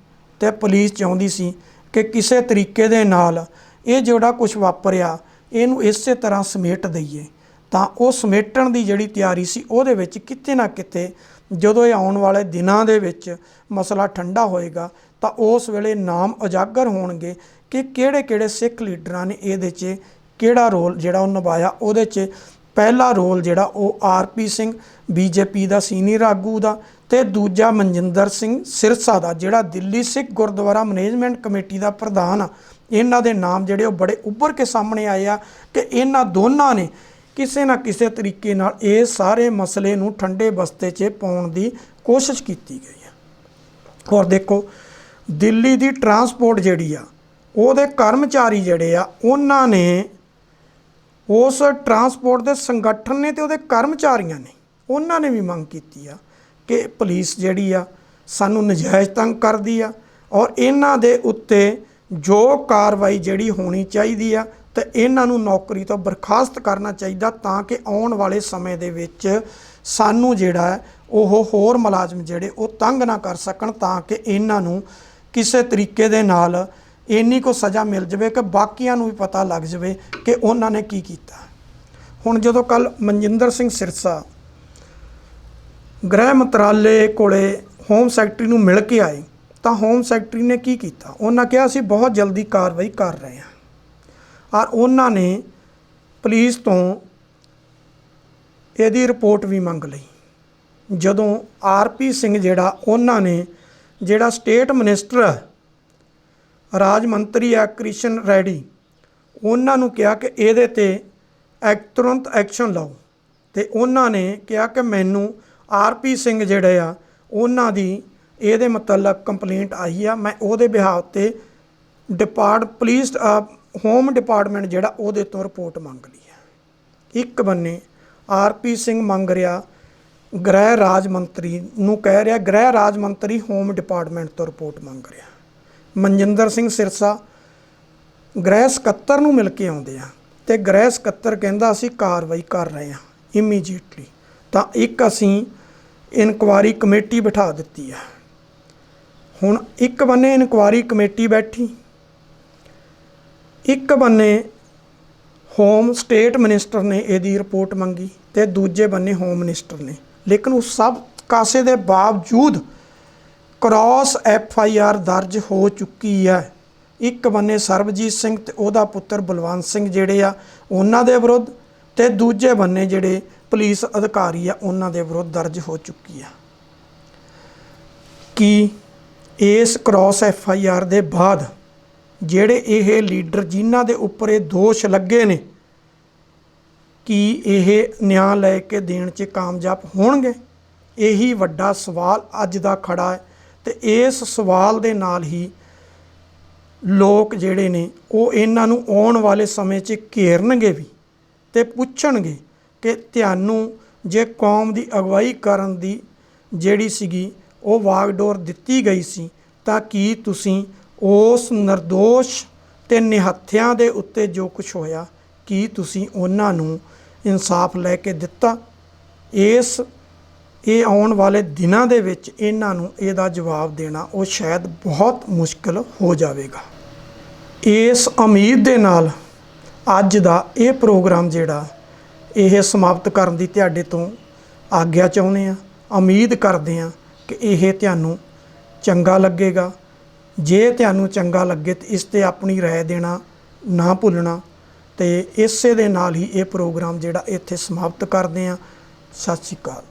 ਤੇ ਪੁਲਿਸ ਚਾਹੁੰਦੀ ਸੀ कि किसी तरीके दे नाल ये जोड़ा कुछ वापरिया इनू इस तरह समेट दईए, तां वो समेटण की जिहड़ी तैयारी सी उहदे विच किते ना किते जदों ये आउण वाले दिनां दे विच मसला ठंडा होएगा तां उस वेले नाम उजागर होणगे कि किहड़े-किहड़े सिख लीडरां ने इहदे च किहड़ा रोल जिहड़ा निभाया। उहदे च पहला रोल जिहड़ा RP सिंह BJP का सीनियर आगू का, ਤੇ ਦੂਜਾ ਮਨਜਿੰਦਰ ਸਿੰਘ ਸਿਰਸਾ ਦਾ, ਜਿਹੜਾ ਦਿੱਲੀ ਸਿੱਖ ਗੁਰਦੁਆਰਾ ਮੈਨੇਜਮੈਂਟ ਕਮੇਟੀ ਦਾ ਪ੍ਰਧਾਨ ਆ। ਇਹਨਾਂ ਦੇ ਨਾਮ ਜਿਹੜੇ ਉਹ ਬੜੇ ਉੱਭਰ ਕੇ ਸਾਹਮਣੇ ਆਏ ਆ ਕਿ ਇਹਨਾਂ ਦੋਨਾਂ ਨੇ ਕਿਸੇ ਨਾ ਕਿਸੇ ਤਰੀਕੇ ਨਾਲ ਇਹ ਸਾਰੇ ਮਸਲੇ ਨੂੰ ਠੰਡੇ ਬਸਤੇ 'ਚ ਪਾਉਣ ਦੀ ਕੋਸ਼ਿਸ਼ ਕੀਤੀ ਗਈ ਹੈ। ਔਰ ਦੇਖੋ, ਦਿੱਲੀ ਦੀ ਟਰਾਂਸਪੋਰਟ ਜਿਹੜੀ ਆ, ਉਹਦੇ ਕਰਮਚਾਰੀ ਜਿਹੜੇ ਆ, ਉਹਨਾਂ ਨੇ ਉਸ ਟਰਾਂਸਪੋਰਟ ਦੇ ਸੰਗਠਨ ਨੇ ਤੇ ਉਹਦੇ ਕਰਮਚਾਰੀਆਂ ਨੇ, ਉਹਨਾਂ ਨੇ ਵੀ ਮੰਗ ਕੀਤੀ ਆ ਕਿ ਪੁਲਿਸ ਜਿਹੜੀ ਆ ਸਾਨੂੰ ਨਜਾਇਜ਼ ਤੰਗ ਕਰਦੀ ਆ ਔਰ ਇਹਨਾਂ ਦੇ ਉੱਤੇ ਜੋ ਕਾਰਵਾਈ ਜਿਹੜੀ ਹੋਣੀ ਚਾਹੀਦੀ ਆ ਤੇ ਇਹਨਾਂ ਨੂੰ ਨੌਕਰੀ ਤੋਂ ਬਰਖਾਸਤ ਕਰਨਾ ਚਾਹੀਦਾ, ਤਾਂ ਕਿ ਆਉਣ ਵਾਲੇ ਸਮੇਂ ਦੇ ਵਿੱਚ ਸਾਨੂੰ ਜਿਹੜਾ ਹੈ ਉਹ ਹੋਰ ਮੁਲਾਜ਼ਮ ਜਿਹੜੇ ਉਹ ਤੰਗ ਨਾ ਕਰ ਸਕਣ, ਤਾਂ ਕਿ ਇਹਨਾਂ ਨੂੰ ਕਿਸੇ ਤਰੀਕੇ ਦੇ ਨਾਲ ਇੰਨੀ ਕੁ ਸਜ਼ਾ ਮਿਲ ਜਾਵੇ ਕਿ ਬਾਕੀਆਂ ਨੂੰ ਵੀ ਪਤਾ ਲੱਗ ਜਾਵੇ ਕਿ ਉਹਨਾਂ ਨੇ ਕੀ ਕੀਤਾ। ਹੁਣ ਜਦੋਂ ਕੱਲ ਮਨਜਿੰਦਰ ਸਿੰਘ ਸਿਰਸਾ ਗ੍ਰਹਿ ਮੰਤਰਾਲੇ ਕੋਲੇ ਹੋਮ ਸੈਕਟਰੀ ਨੂੰ ਮਿਲ ਕੇ ਆਏ ਤਾਂ ਹੋਮ ਸੈਕਟਰੀ ਨੇ ਕੀ ਕੀਤਾ, ਉਹਨਾਂ ਕਿਹਾ ਅਸੀਂ ਬਹੁਤ ਜਲਦੀ ਕਾਰਵਾਈ ਕਰ ਰਹੇ ਹਾਂ। ਔਰ ਉਹਨਾਂ ਨੇ ਪੁਲਿਸ ਤੋਂ ਇਹਦੀ ਰਿਪੋਰਟ ਵੀ ਮੰਗ ਲਈ। ਜਦੋਂ ਆਰਪੀ ਸਿੰਘ ਜਿਹੜਾ, ਉਹਨਾਂ ਨੇ ਜਿਹੜਾ ਸਟੇਟ ਮਿਨਿਸਟਰ ਰਾਜ ਮੰਤਰੀ ਆ ਕ੍ਰਿਸ਼ਨ ਰੈਡੀ, ਉਹਨਾਂ ਨੂੰ ਕਿਹਾ ਕਿ ਇਹਦੇ ਤੇ ਤੁਰੰਤ ਐਕਸ਼ਨ ਲਓ, ਤੇ ਉਹਨਾਂ ਨੇ ਕਿਹਾ ਕਿ ਮੈਨੂੰ ਆਰਪੀ ਸਿੰਘ ਜਿਹੜੇ ਆ ਉਹਨਾਂ ਦੀ ਇਹਦੇ ਮਤਲਬ ਕੰਪਲੇਂਟ ਆਈ ਆ, ਮੈਂ ਉਹਦੇ ਬਿਹਾਫ ਤੇ ਪੁਲਿਸ ਹੋਮ ਡਿਪਾਰਟਮੈਂਟ ਜਿਹੜਾ ਉਹਦੇ ਤੋਂ ਰਿਪੋਰਟ ਮੰਗ ਲਈ ਹੈ। ਇੱਕ ਬੰਨੇ ਆਰਪੀ ਸਿੰਘ ਮੰਗ ਰਿਹਾ, ਗ੍ਰਹਿ ਰਾਜ ਮੰਤਰੀ ਨੂੰ ਕਹਿ ਰਿਹਾ, ਗ੍ਰਹਿ ਰਾਜ ਮੰਤਰੀ ਹੋਮ ਡਿਪਾਰਟਮੈਂਟ ਤੋਂ ਰਿਪੋਰਟ ਮੰਗ ਰਿਹਾ। ਮਨਜਿੰਦਰ ਸਿੰਘ ਸਿਰਸਾ ਗ੍ਰਹਿ ਸਕੱਤਰ ਨੂੰ ਮਿਲ ਕੇ ਆਉਂਦੇ ਆ ਤੇ ਗ੍ਰਹਿ ਸਕੱਤਰ ਕਹਿੰਦਾ ਅਸੀਂ ਕਾਰਵਾਈ ਕਰ ਰਹੇ ਹਾਂ ਇਮੀਡੀਏਟਲੀ। ਤਾਂ ਇੱਕ ਅਸੀਂ ਇਨਕੁਆਰੀ ਕਮੇਟੀ ਬਿਠਾ ਦਿੱਤੀ ਆ। ਹੁਣ ਇੱਕ ਬੰਨੇ ਇਨਕੁਆਰੀ ਕਮੇਟੀ ਬੈਠੀ, ਇੱਕ ਬੰਨੇ ਹੋਮ ਸਟੇਟ ਮਿਨਿਸਟਰ ਨੇ ਇਹਦੀ ਰਿਪੋਰਟ ਮੰਗੀ ਤੇ ਦੂਜੇ ਬੰਨੇ ਹੋਮ ਮਿਨਿਸਟਰ ਨੇ। ਲੇਕਿਨ ਉਸ ਸਭ ਕਾਸੇ ਦੇ ਬਾਵਜੂਦ ਕ੍ਰਾਸ FIR ਦਰਜ ਹੋ ਚੁੱਕੀ ਹੈ। ਇੱਕ ਬੰਨੇ ਸਰਬਜੀਤ ਸਿੰਘ ਤੇ ਉਹਦਾ ਪੁੱਤਰ ਬਲਵੰਤ ਸਿੰਘ ਜਿਹੜੇ ਆ ਉਹਨਾਂ ਦੇ ਵਿਰੁੱਧ, ਤੇ ਦੂਜੇ ਬੰਨੇ ਜਿਹੜੇ ਪੁਲਿਸ ਅਧਿਕਾਰੀ ਆ ਉਹਨਾਂ ਦੇ ਵਿਰੁੱਧ ਦਰਜ ਹੋ ਚੁੱਕੀ ਆ। ਕਿ ਇਸ ਕ੍ਰਾਸ FIR ਦੇ ਬਾਅਦ ਜਿਹੜੇ ਇਹ ਲੀਡਰ ਜਿਨ੍ਹਾਂ ਦੇ ਉੱਪਰ ਇਹ ਦੋਸ਼ ਲੱਗੇ ਨੇ, ਕੀ ਇਹ ਨਿਆਂ ਲੈ ਕੇ ਦੇਣ 'ਚ ਕਾਮਯਾਬ ਹੋਣਗੇ? ਇਹੀ ਵੱਡਾ ਸਵਾਲ ਅੱਜ ਦਾ ਖੜਾ ਹੈ। ਤੇ ਇਸ ਸਵਾਲ ਦੇ ਨਾਲ ਹੀ ਲੋਕ ਜਿਹੜੇ ਨੇ ਉਹ ਇਹਨਾਂ ਨੂੰ ਆਉਣ ਵਾਲੇ ਸਮੇਂ 'ਚ ਘੇਰਨਗੇ ਵੀ ਤੇ ਪੁੱਛਣਗੇ ਕਿ ਤੁਹਾਨੂੰ ਜੇ ਕੌਮ ਦੀ ਅਗਵਾਈ ਕਰਨ ਦੀ ਜਿਹੜੀ ਸੀਗੀ ਉਹ ਵਾਗਡੋਰ ਦਿੱਤੀ ਗਈ ਸੀ, ਤਾਂ ਕੀ ਤੁਸੀਂ ਉਸ ਨਿਰਦੋਸ਼ ਤੇ ਨਿਹੱਥਿਆਂ ਦੇ ਉੱਤੇ ਜੋ ਕੁਝ ਹੋਇਆ, ਕੀ ਤੁਸੀਂ ਉਹਨਾਂ ਨੂੰ ਇਨਸਾਫ ਲੈ ਕੇ ਦਿੱਤਾ? ਇਹ ਆਉਣ ਵਾਲੇ ਦਿਨਾਂ ਦੇ ਵਿੱਚ ਇਹਨਾਂ ਨੂੰ ਇਹਦਾ ਜਵਾਬ ਦੇਣਾ ਉਹ ਸ਼ਾਇਦ ਬਹੁਤ ਮੁਸ਼ਕਲ ਹੋ ਜਾਵੇਗਾ। ਇਸ ਉਮੀਦ ਦੇ ਨਾਲ ਅੱਜ ਦਾ ਇਹ ਪ੍ਰੋਗਰਾਮ ਜਿਹੜਾ ਇਹ ਸਮਾਪਤ ਕਰਨ ਦੀ ਤੁਹਾਡੇ ਤੋਂ ਆਗਿਆ ਚਾਹੁੰਦੇ ਹਾਂ। ਉਮੀਦ ਕਰਦੇ ਹਾਂ ਕਿ ਇਹ ਤੁਹਾਨੂੰ ਚੰਗਾ ਲੱਗੇਗਾ। ਜੇ ਤੁਹਾਨੂੰ ਚੰਗਾ ਲੱਗੇ ਤਾਂ ਇਸ 'ਤੇ ਆਪਣੀ ਰਾਏ ਦੇਣਾ ਨਾ ਭੁੱਲਣਾ। ਤੇ ਇਸੇ ਦੇ ਨਾਲ ਹੀ ਇਹ ਪ੍ਰੋਗਰਾਮ ਜਿਹੜਾ ਇੱਥੇ ਸਮਾਪਤ ਕਰਦੇ ਹਾਂ। ਸਤਿ ਸ਼੍ਰੀ ਅਕਾਲ।